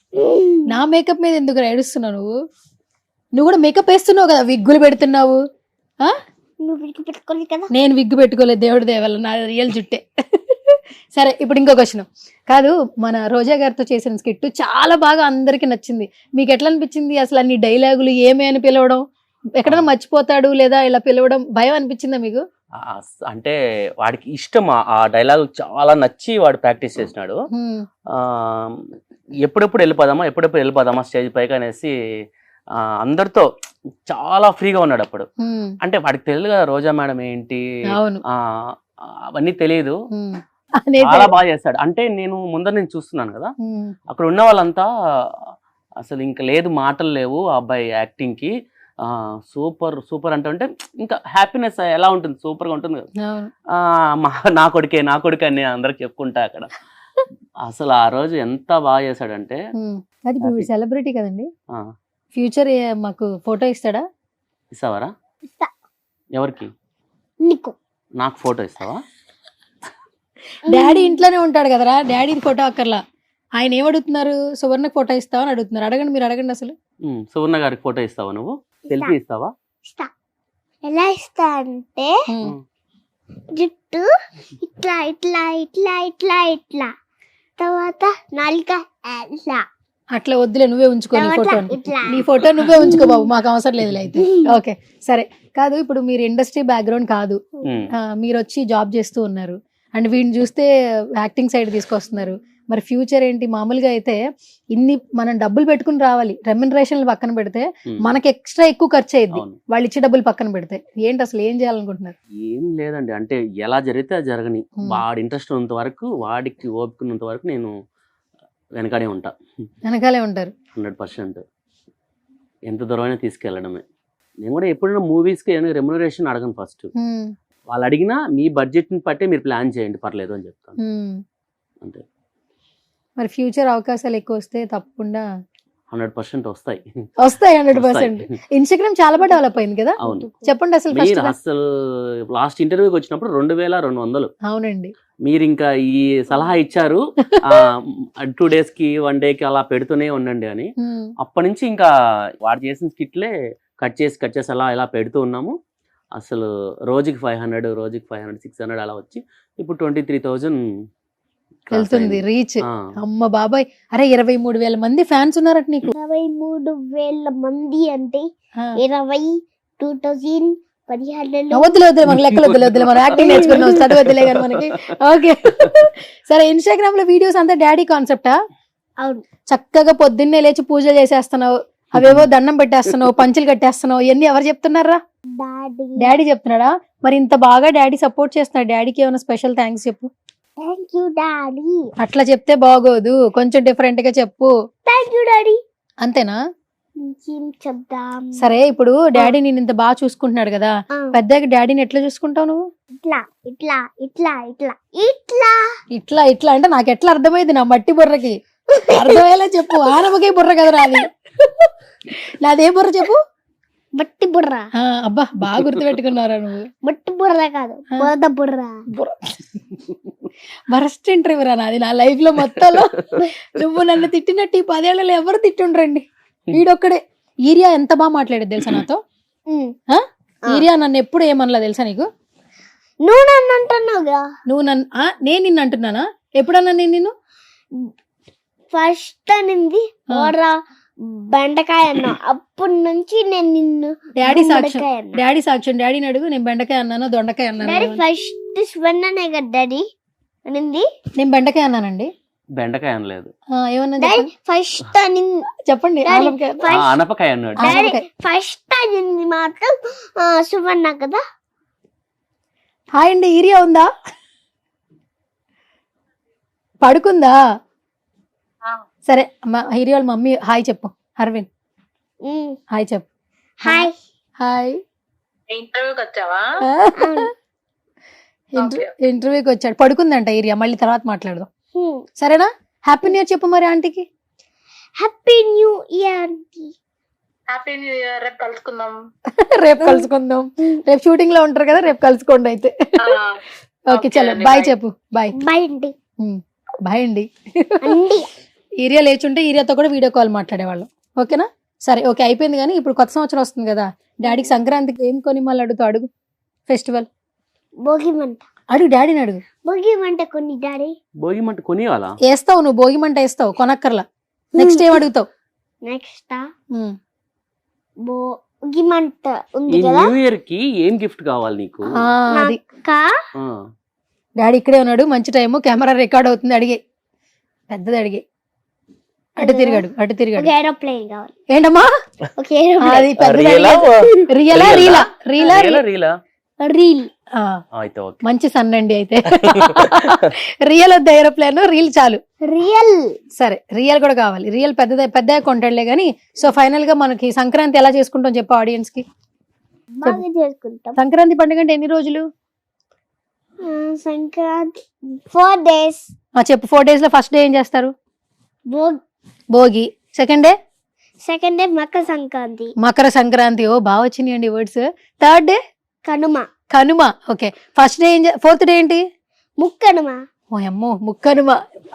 నా మేకప్ మీద ఎందుకు ఏడుస్తున్నావు నువ్వు? నువ్వు కూడా మేకప్ వేస్తున్నావు కదా, విగ్గులు పెడుతున్నావు. నేను విగ్గు పెట్టుకోలేదు, దేవుడి దేవల్ల నా రియల్ జుట్టే. సరే, ఇప్పుడు ఇంకో క్వశ్చన్. కాదు, మన రోజా గారితో చేసిన స్కిట్ చాలా బాగా అందరికి నచ్చింది. మీకు ఎట్లా అనిపించింది అసలు? అన్ని డైలాగులు ఏమే అని పిలవడం, ఎక్కడైనా మర్చిపోతాడు లేదా ఇలా పిలవడం భయం అనిపించిందా మీకు? అంటే వాడికి ఇష్టం, ఆ డైలాగ్ చాలా నచ్చి వాడు ప్రాక్టీస్ చేసినాడు. ఎప్పుడెప్పుడు వెళ్ళిపోదామా స్టేజ్ పైకి అనేసి అందరితో చాలా ఫ్రీగా ఉన్నాడు అప్పుడు. అంటే వాడికి తెలియదు కదా రోజా మేడం ఏంటి, అవన్నీ తెలియదు. చాలా బాగా చేస్తాడు. అంటే నేను ముందర నేను చూస్తున్నాను కదా, అక్కడ ఉన్న వాళ్ళంతా అసలు ఇంకా లేదు, మాటలు లేవు ఆ అబ్బాయి యాక్టింగ్ కి. సూపర్ సూపర్ అంటే ఇంకా హ్యాపీనెస్ ఎలా ఉంటుంది, సూపర్ గా ఉంటుంది కదా. నా కొడుకే అని అందరికి చెప్పుకుంటా అక్కడ. అసలు ఆ రోజు ఎంత బాగా చేశాడంటే. సెలబ్రిటీ కదండి, ఫ్యూచర్ మాకు ఫోటో ఇస్తాడా? ఇస్తావరా? ఎవరికి? నాకు ఫోటో ఇస్తావా? డాడీ ఇంట్లోనే ఉంటాడు కదరా, డాడీ ఫోటో అక్కర్లా. ఆయన ఏమడుగుతున్నారు? సువర్ణకి ఫోటో ఇస్తావా అని అడుగుతున్నారు. అడగండి, మీరు అడగండి. అసలు సువర్ణ గారికి ఫోటో ఇస్తావా? నువ్వు సెల్ఫీ ఇస్తావా? ఎలా ఇస్తా అంటే జుట్టు ఇట్లా ఇట్లా ఇట్లా ఇట్లా ఇట్లా, తర్వాత నాలుక అట్లా వద్దులే, నువ్వే ఉంచుకో నీ ఫోటో. నీ ఫోటో నువ్వే ఉంచుకో బాబు, మాకు అవసరం లేదు అయితే. ఓకే సరే. కాదు, ఇప్పుడు మీరు ఇండస్ట్రీ బ్యాక్గ్రౌండ్ కాదు, మీరు వచ్చి జాబ్ చేస్తూ ఉన్నారు అండ్ వీడిని చూస్తే యాక్టింగ్ సైడ్ తీసుకొస్తున్నారు. మరి ఫ్యూచర్ ఏంటి? మామూలుగా అయితే మనం డబ్బులు పెట్టుకుని రావాలి, రెమ్యునరేషన్ పక్కన పెడితే మనకి ఎక్స్ట్రా ఎక్కువ ఖర్చు అయ్యింది, వాళ్ళు ఇచ్చే డబ్బులు పక్కన పెడితే. ఏంటి అసలు ఏం చేయాలనుకుంటున్నారు? ఏం లేదండి, అంటే ఎలా జరిగితే అది జరగని. వాడి ఇంట్రెస్ట్ ఉన్నంత వరకు, వాడికి ఓపుకున్నంత వరకు నేను వెనకాడే ఉంటా. వెనకాలే ఉంటారు 100%. ఎంత దూరమైనా తీసుకెళ్ళడమే. నేను కూడా ఎప్పుడైనా మూవీస్కి ఏమైనా రెమ్యునరేషన్ అడగను. ఫస్ట్ వాళ్ళు అడిగినా మీ బడ్జెట్ని బట్టే మీరు ప్లాన్ చేయండి, పర్లేదు అని చెప్తాను అంతే. మరి ఫ్యూచర్ అవకాశాలు ఎక్కువ వస్తే తప్పకుండా 100% వస్తాయి. 100%. ఇన్స్టాగ్రామ్ చాలా బాగా డెవలప్ అయింది కదా. అవును, చెప్పండి అసలు. అసలు లాస్ట్ ఇంటర్వ్యూకి వచ్చినప్పుడు 2200. అవునండి. మీరు ఇంకా ఈ సలహా ఇచ్చారు 2 days కి 1 day కి అలా పెడుతూనే ఉండండి అని. అప్పటి నుంచి ఇంకా వాడు చేసిన స్కిట్లే కట్ చేసి అలా ఇలా పెడుతూ ఉన్నాము. అసలు రోజుకి 500, రోజుకి 500, 600 అలా వచ్చి ఇప్పుడు 23,000 వెళ్తుంది రీచ్. అమ్మ బాబాయ్, అరే 23,000 మంది ఫ్యాన్స్ ఉన్నారట నీకు. 23,000 మంది అంటే 20,000 వద్దులే మనకి లెక్కలు వద్దులే, మనం యాక్టింగ్ నేర్చుకున్నాం, చదవద్దులే కానీ మనకి. ఓకే సరే, ఇన్స్టాగ్రామ్ లో వీడియోస్ అంతా డాడీ కాన్సెప్టా? అవును. చక్కగా పొద్దున్నే లేచి పూజలు చేసేస్తున్నావు, అవేవో దండం పెట్టేస్తున్నావు, పంచులు కట్టేస్తున్నావు, ఇవన్నీ ఎవరు చెప్తున్నారా? డాడీ చెప్తున్నాడా? మరి ఇంత బాగా డాడీ సపోర్ట్ చేస్తున్నాడు, డాడీకి ఏమైనా స్పెషల్ థ్యాంక్స్ చెప్పు. Thank you daddy. అట్లా చెప్తే బాగోదు, కొంచెం డిఫరెంట్ గా చెప్పు. Thank you daddy. అంతేనా? చెప్దాం. సరే, ఇప్పుడు డాడీ నేను ఇంత బాగా చూసుకుంటున్నాడు కదా, పెద్దగా డాడీని ఎట్లా చూసుకుంటావు నువ్వు? ఇట్లా ఇట్లా ఇట్లా ఇట్లా ఇట్లా ఇట్లా ఇట్లా అంటే నాకు ఎట్లా అర్థమైంది? నా మట్టి బుర్రకి అర్థమయ్యేలా చెప్పు. ఆనమకే బుర్ర కదా నాది. నాదే బుర్ర చెప్పు. బట్టి బుర్ర. అబ్బా బాగా గుర్తుపెట్టుకున్నారా నువ్వు. బట్టి బుర్ర కాదు, బురద బుర్ర. వరస్ట్ ఇంటర్వ్యూ రా నాది నా లైఫ్ లో మొత్తంలో. నువ్వు నన్ను తిట్టినట్టు ఈ 10 ఏళ్లలో ఎవరు తిట్టుండ్రండి, వీడొక్కడే. ఈరియా ఎంత బాగా మాట్లాడేది తెలుసా నాతో. ఈరియా నన్ను ఎప్పుడు ఏమనలా తెలుసా నీకు. నువ్వు నన్ను అంటున్నావుగా. నువ్వు నన్ను నేను నిన్ను అంటున్నానా? ఎప్పుడన్నా నేను నిన్ను ఫస్ట్ అనింది బెండకాయ అన్నా. అప్పటి నుంచి నేను నిన్ను డాడీ సాక్ష్యం, బెండకాయ అన్నా. డాడీ సాక్ష్యం. డాడీని అడుగు, నేను బెండకాయ అన్నాను దొండకాయ డాడీ అన్నాను. ఫస్ట్ శివన్ననే కదా డాడీ అనింది. నేను బెండకాయ అన్నానండి. బెండకాయ అనలేదు, ఏమన్నా డాడీ చెప్పండి. ఫస్ట్ అనింది. చెప్పండి. డాడీ ఆలంకాయ. ఫస్ట్ అనపకాయ అన్నాడు. డాడీ ఆనపకాయ. ఫస్ట్ అనింది మాత్రం శివన్న కదా. హాయ్ అండి, ఈరియా ఉందా? పడుకుందా? సరే హీరియా వాళ్ళ మమ్మీ హాయ్ చెప్పు. అరవింద్ హాయ్ చెప్పు. హాయ్. హాయ్. ఇంటర్వ్యూకి వచ్చావా? ఇంటర్వ్యూకి వచ్చాడు. పడుకుందంట ఈరియా, మళ్ళీ తర్వాత మాట్లాడదాం సరేనా. హ్యాపీ న్యూ ఇయర్ చెప్పు మరి ఆంటీకి. Happy new year aunty. Happy new year. రేపు కలుసుకుందాం. రేపు కలుసుకుందాం. రేపు షూటింగ్ లో ఉంటారు కదా, రేపు కలుసుకోండి అయితే. ఓకే చలో బాయ్ చెప్పు. బాయ్. బాయ్ అండి. బాయ్ అండి. అండి ఈరియా లేచుంటే ఈరియాతో కూడా వీడియో కాల్ మాట్లాడేవాళ్ళం. ఓకేనా. సరే ఓకే అయిపోయింది. కానీ ఇప్పుడు కొత్త సంవత్సరం వస్తుంది కదా, డాడీకి సంక్రాంతికి ఏం కొని మళ్ళీ అడుగుతావు? అడుగు. ఫెస్టివల్ భోగి మంట. అడుగు, డాడీని అడుగు. భోగి మంట కొన్ని డాడీ. భోగి మంట కొనియాలా? వేస్తావు నువ్వు, భోగి మంట వేస్తావు, కొనక్కర్లా. నెక్స్ట్ ఏం అడుగుతావు? నెక్స్ట్ భోగి మంట ఉంది ఈ కదా. న్యూ ఇయర్ కి ఏం గిఫ్ట్ కావాలి నీకు? అది కా ఆ, డాడీ ఇక్కడే ఉన్నాడు, మంచి టైము, కెమెరా రికార్డ్ అవుతుంది. అడిగే పెద్దది అడిగే. అటు తిరిగాడు, అటు ఒక తిరిగాడు. ఏరోప్లేన్ కావాలి. ఏంటమ్మా ఒక ఏరోప్లేన్. అది పెద్దది రియలా? రియలా రీలా? రీలా రీలా? రీలా? రీల్. అయితే ఓకే. మంచి సన్ అండి అయితే. రియల్ వద్ద ఏరోప్లేన్, రీల్ చాలు. రియల్. సరే రియల్ కూడా కావాలి. రియల్ పెద్ద కొంటాడులే గానీ. సో ఫైనల్ గా మనకి సంక్రాంతి ఎలా చేసుకుంటాం చెప్పు ఆడియన్స్ కి. బాగా చేసుకుంటాం. సంక్రాంతి పండుగ అంటే ఎన్ని రోజులు? సంక్రాంతి 4 days. చెప్పు. 4 days లో ఫస్ట్ డే ఏం చేస్తారు? Bhogi. Second day? Second day Makara Sankranti. Makara Sankranti. ఓ బాగా వచ్చినాయండి words. Third day? Kanuma. Kanuma. Okay. First day fourth day ఏంటి? ముక్కనుమ. ఓ అమ్మో ముక్కనుమ.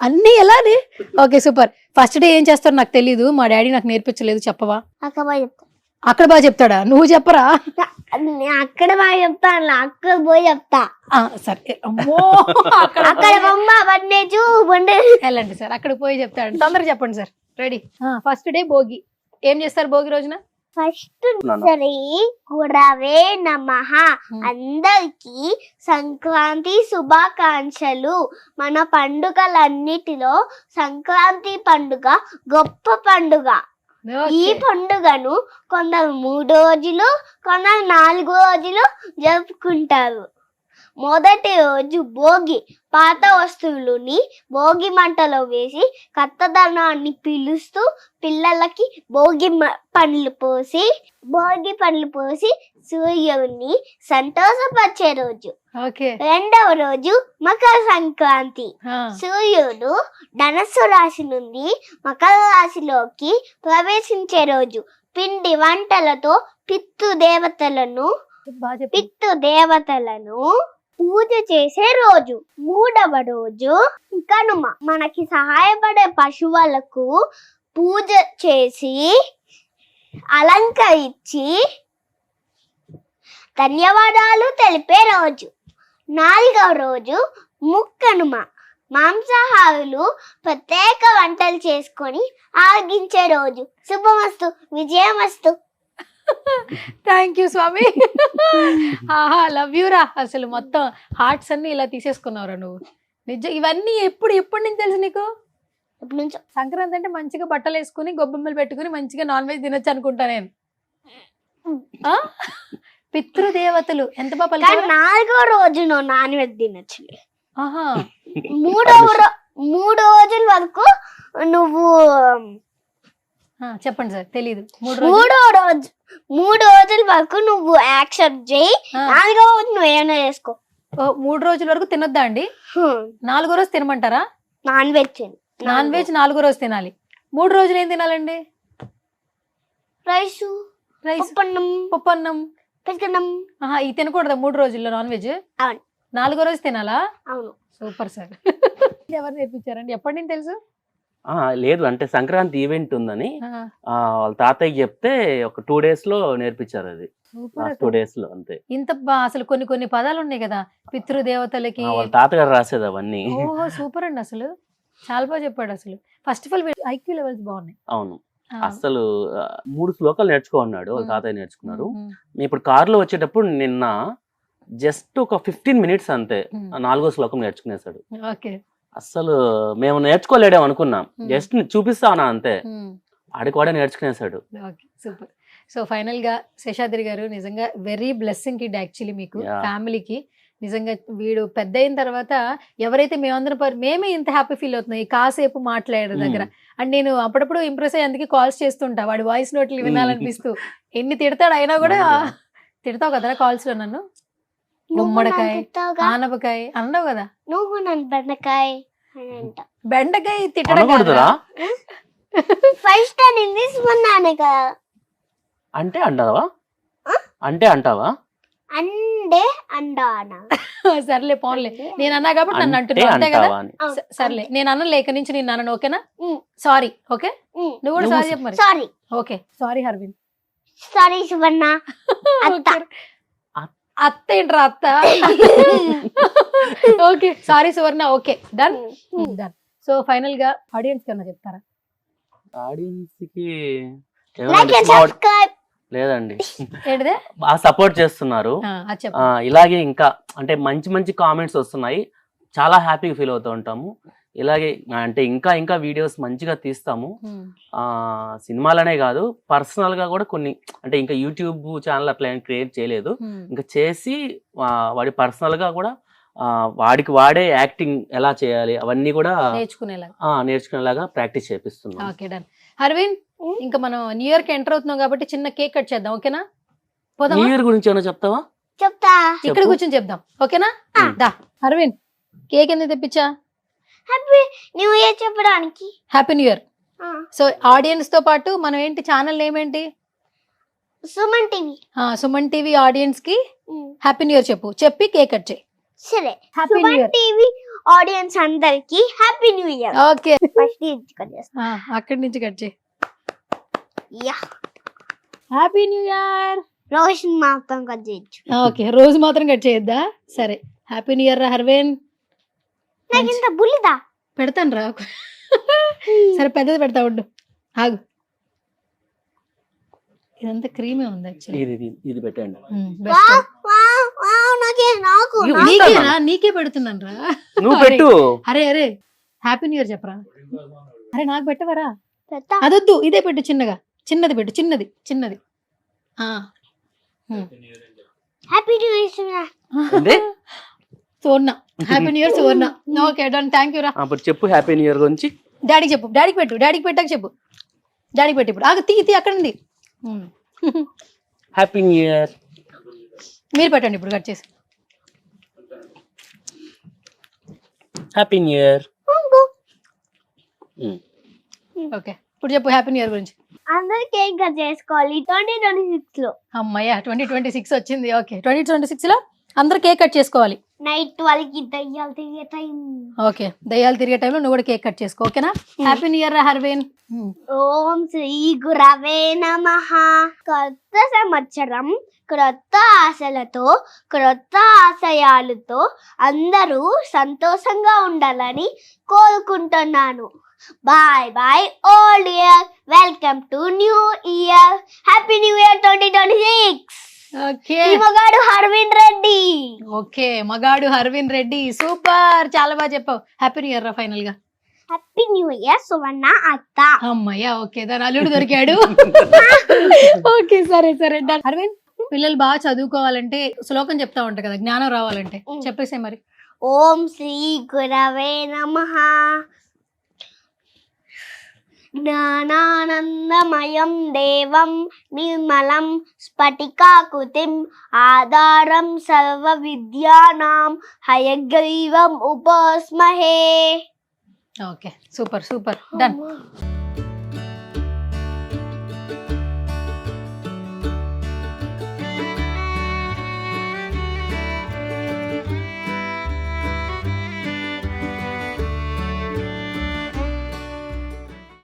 అన్ని ఎలానే. Okay super. ఫస్ట్ డే ఏం చేస్తారు నాకు తెలీదు, మా డాడీ నాకు నేర్పించలేదు, చెప్పవా? అక్కడ బాగా చెప్తా. అక్కడ బాగా చెప్తాడా? నువ్వు చెప్పరా? అక్కడ బాగా చెప్తాను, అక్కడ పోయి చెప్తా. సరే. అమ్మో అక్కడ బొమ్మ బండేజు బండే. వెళ్ళండి సార్, అక్కడికి పోయి చెప్తాడు. తొందరగా చెప్పండి sir. Ready. First day Bhogi. ఏం చేస్తారు భోగి రోజున? ఫస్ట్ శ్రీ గురవే నమః. అందరికి సంక్రాంతి శుభాకాంక్షలు. మన పండుగలన్నిటిలో సంక్రాంతి పండుగ గొప్ప పండుగ. ఈ పండుగను కొందరు 3 రోజులు, కొందరు 4 రోజులు జరుపుకుంటారు. మొదటి రోజు భోగి. పాత వస్తువులని భోగి మంటలో వేసి కొత్తదనాన్ని పిలుస్తూ పిల్లలకి భోగి పండ్లు పోసి సూర్యుడిని సంతోషపరిచే రోజు. రెండవ రోజు మకర సంక్రాంతి. సూర్యుడు ధనుస్సు రాశి నుండి మకర రాశిలోకి ప్రవేశించే రోజు. పిండి వంటలతో పితృదేవతలను పూజ చేసే రోజు. మూడవ రోజు కనుమ. మనకి సహాయపడే పశువులకు పూజ చేసి అలంకరించి ధన్యవాదాలు తెలిపే రోజు. 4వ రోజు ముక్కనుమ. మాంసాహారులు ప్రత్యేక వంటలు చేసుకొని ఆరగించే రోజు. శుభమస్తు, విజయమస్తు. థ్యాంక్ యూ స్వామి. ఆహా లవ్ యూ రా. అసలు మొత్తం హార్ట్స్ అన్ని ఇలా తీసేసుకున్నావురా నువ్వు. నిజం. ఇవన్నీ ఎప్పటి నుంచి తెలుసు నీకు? ఎప్పటి నుంచో. సంక్రాంతి అంటే మంచిగా బట్టలు వేసుకుని గొబ్బెమ్మలు పెట్టుకుని మంచిగా నాన్ వెజ్ తినొచ్చు అనుకుంటా నేను. పితృదేవతలు ఎంత బాగా. 4వ రోజు నువ్వు నాన్ వెజ్ తినొచ్చు. ఆహా. 3 రోజుల వరకు నువ్వు చెప్పండి సార్ తెలీదు. 3 రోజుల వరకు నువ్వు యాక్సెప్ట్ చేయి. 4వ రోజు నువ్వు ఏమైనా చేసుకో. 3 రోజుల వరకు తినొద్దా అండి? 4వ రోజు తినమంటారా? నాన్ వెజ్ 4వ రోజు తినాలి. 3 రోజులు ఏం తినాలండి? రైస్, రైస్, పప్పన్నం, పప్పన్నం. పెసగన్నం. ఇది తినకూడదా 3 రోజుల్లో నాన్ వెజ్? అవును. 4వ రోజు తినాలా? అవును. Super sir. ఎవరు నేర్పించారండి? ఎప్పటి నుంచి తెలుసు? లేదు అంటే సంక్రాంతి ఈవెంట్ ఉందని ఆ, వాళ్ళ తాతయ్య చెప్తే ఒక 2 days లో నేర్పించారు అది. సూపర్ 2 అసలు. days లో అంతే. ఇంత అసలు కొన్ని పదాలు ఉన్నాయి కదా పితృదేవతలకి. వాళ్ళ తాతగారు రాసేది అవన్నీ. ఓహో సూపర్ అండి అసలు. చాలా బాగా చెప్పాడు అసలు. First of all IQ levels బాగున్నాయి. అవును. ఆ, అసలు 3 శ్లోకాలు నేర్చుకున్నాడు వాళ్ళ ఉమ్, తాతయ్య నేర్చుకున్నారు. ఉమ్, మేము ఇప్పుడు కారులో వచ్చేటప్పుడు నిన్న జస్ట్ ఒక 15 minutes అంతే ఉమ్. 4వ శ్లోకం నేర్చుకునేసాడు. ఓకే. అసలు మేము నేర్చుకోలేడేమో అనుకున్నాం, ఉమ్, జస్ట్ చూపిస్తానా అంతే, ఉమ్. ఆడికి కూడా నేర్చుకునేసాడు. Okay super. సో ఫైనల్ గా శేషాద్రి గారు నిజంగా వెరీ బ్లెస్సింగ్ కిడ్ యాక్చువల్లీ మీకు, Yeah. ఫ్యామిలీకి. నిజంగా వీడు పెద్ద అయిన తర్వాత ఎవరైతే మేమందరం మేమే ఇంత హ్యాపీ ఫీల్ అవుతున్నాయి కాసేపు మాట్లాడే దగ్గర. అండ్ నేను అప్పుడప్పుడు ఇంప్రెస్ అయ్యి అందుకే కాల్స్ చేస్తుంటా, వాడి వాయిస్ నోట్లు వినాలనిపిస్తూ. ఎన్ని తిడతాడు అయినా కూడా తిడతావు కదా కాల్స్ లో నన్ను. నువ్వు గుమ్మడికాయ, నన్ను తిట్టావుగా. ఆనపకాయ అన్నావు కదా. నువ్వు నన్ను బెండకాయ అని అంట. బెండకాయ తిట్టడం అనకూడదురా కాదురా. ఫస్ట్ అని తీసుకున్నాను కదా. అంటే అంటావా? అంటే అంటావా? అండే అండానా. సర్లే పోన్లే, నేను అన్నా కాబట్టి నన్ను అంటే అంటున్నావు అంతే కదా. అంటావా అని. సర్లే నేను అన్న లేక నుంచి నేను అన్నాను. ఓకేనా? ఉమ్. సారీ. ఓకే, నువ్వు కూడా సారీ చెప్పు మరి. Sorry. Okay sorry Harvin. Sorry Suvarna. అత్త. అత్త ఏంట్రా అత్త? Okay sorry Suvarna. Okay done done. So final గా ఆడియన్స్ కన్నా చెప్తారా? ఆడియన్స్ కి లైక్ అండ్ సబ్స్క్రైబ్. లేదండి, ఏంటిదే? బాగా సపోర్ట్ చేస్తున్నారు. అది చెప్పు. ఇలాగే ఇంకా అంటే మంచి మంచి కామెంట్స్ వస్తున్నాయి, చాలా హ్యాపీగా ఫీల్ అవుతూ ఉంటాము. ఇలాగే అంటే ఇంకా ఇంకా వీడియోస్ మంచిగా తీస్తాము. సినిమాలనే కాదు, పర్సనల్ గా కూడా కొన్ని, అంటే ఇంకా యూట్యూబ్ ఛానల్ అట్లా ఏం క్రియేట్ చేయలేదు, ఇంకా చేసి వాడి పర్సనల్ గా కూడా వాడికి వాడే యాక్టింగ్ ఎలా చేయాలి అవన్నీ కూడా నేర్చుకునేలాగా ప్రాక్టీస్ చేపిస్తున్నాం. Okay done. హర్విన్, ఇంకా మనం న్యూ ఇయర్ కి ఎంటర్ అవుతున్నాం కాబట్టి చిన్న కేక్ కట్ చేద్దాం. ఓకేనా? న్యూ ఇయర్ గురించి ఏమైనా చెప్తావా? చెప్తా. ఇక్కడ కూర్చొని చెప్దాం. ఓకేనా? దా హర్విన్, కేక్ ఎందుకు తెప్పించా? హ్యాపీ న్యూ ఇయర్ చెప్పడానికి. Happy new year. So audience తో పాటు మనం ఏంటి ఛానల్ నేమ్ ఏంటి? Suman TV. Suman TV audience కి హ్యాపీ న్యూ ఇయర్ చెప్పు, చెప్పి కేక్ కట్ చేయి. సరే. Happy new Suman year. TV audience అందరికి happy new year. Okay, first ఇది కట్ చేస్తా. అక్కడి నుంచి కట్ చేయి. Yeah. Happy new year. Roshan మాత్రం కట్ చేయొచ్చు. ఓకే, రోజు మాత్రం కట్ చేయొద్దా? సరే, హ్యాపీ న్యూ ఇయర్ రా హర్విన్. నాకు ఇంత బుల్లిదా? పెడతాను రా. సరే పెద్దది పెడతా ఉండు, ఆగు. ఇదంతా క్రీమే ఉంది యాక్చువల్లీ. ఇది పెట్టండి. బెస్ట్. నాకు నీకే పెడుతున్నాను రా. నువ్వు పెట్టు. అరే అరే హ్యాపీ న్యూ ఇయర్ చెప్పరా. అరే నాకు పెట్టవరా? పెడతా. అదొద్దు, ఇదే పెట్టు, చిన్నగా చిన్నది పెట్టు, చిన్నది చిన్నది. Happy new year Suvarna. Happy new year Suvarna. Okay done, thank you రా. అప్పుడు చెప్పు హ్యాపీ న్యూ ఇయర్ గురించి. డాడీకి చెప్పు, డాడీకి పెట్టు, డాడీకి పెట్టాక చెప్పు. డాడీకి పెట్టు ఇప్పుడు. ఆగు, తీ అక్కడ ఉంది. Happy new year. మీరు పెట్టండి ఇప్పుడు కట్ చేసి. Happy new year. ఓకే ఇప్పుడు చెప్పు హ్యాపీ న్యూ ఇయర్ గురించి. అందరు కేక్ కట్ చేసుకోవాలి 2026 లో. అమ్మయ్య 2026 వచ్చింది. ఓకే 2026 లో అందరు కేక్ కట్ చేసుకోవాలి. నైట్ 12 కి దయ్యాలు తిరిగే టైం. ఓకే, దయ్యాలు తిరిగే టైంలో నువ్వు కూడా కేక్ కట్ చేసుకో. ఓకేనా? హ్యాపీ న్యూ ఇయర్ రా హర్విన్. ఓం శ్రీ గురవే నమః. కొత్త సంవత్సరం క్రొత్త ఆశలతో క్రొత్త ఆశయాలతో అందరూ సంతోషంగా ఉండాలని కోరుకుంటున్నాను. Bye bye old year. Welcome to new year. Happy new year 2026. Okay, ఈ మగాడు హర్విన్ రెడ్డి. ఓకే మగాడు హర్విన్ రెడ్డి. సూపర్, చాలా బాగా చెప్పావు. హ్యాపీ న్యూ ఇయర్ రా ఫైనల్ గా. హ్యాపీ న్యూ ఇయర్ సువర్ణ అత్త. అమ్మయ్య, ఓకే దాని అల్లుడు దొరికాడు. ఓకే సరే సరే డన్. హర్విన్, పిల్లలు బాగా చదువుకోవాలంటే శ్లోకం చెప్తా ఉంటా కదా, జ్ఞానం రావాలంటే చెప్పేసే మరి. ఓం శ్రీ గురవే నమః. జ్ఞానానందమయం దేవం నిర్మలం స్ఫటికాకృతిం ఆధారం సర్వ విద్యానాం హయగ్రీవం ఉపాస్మహే. Okay super super done.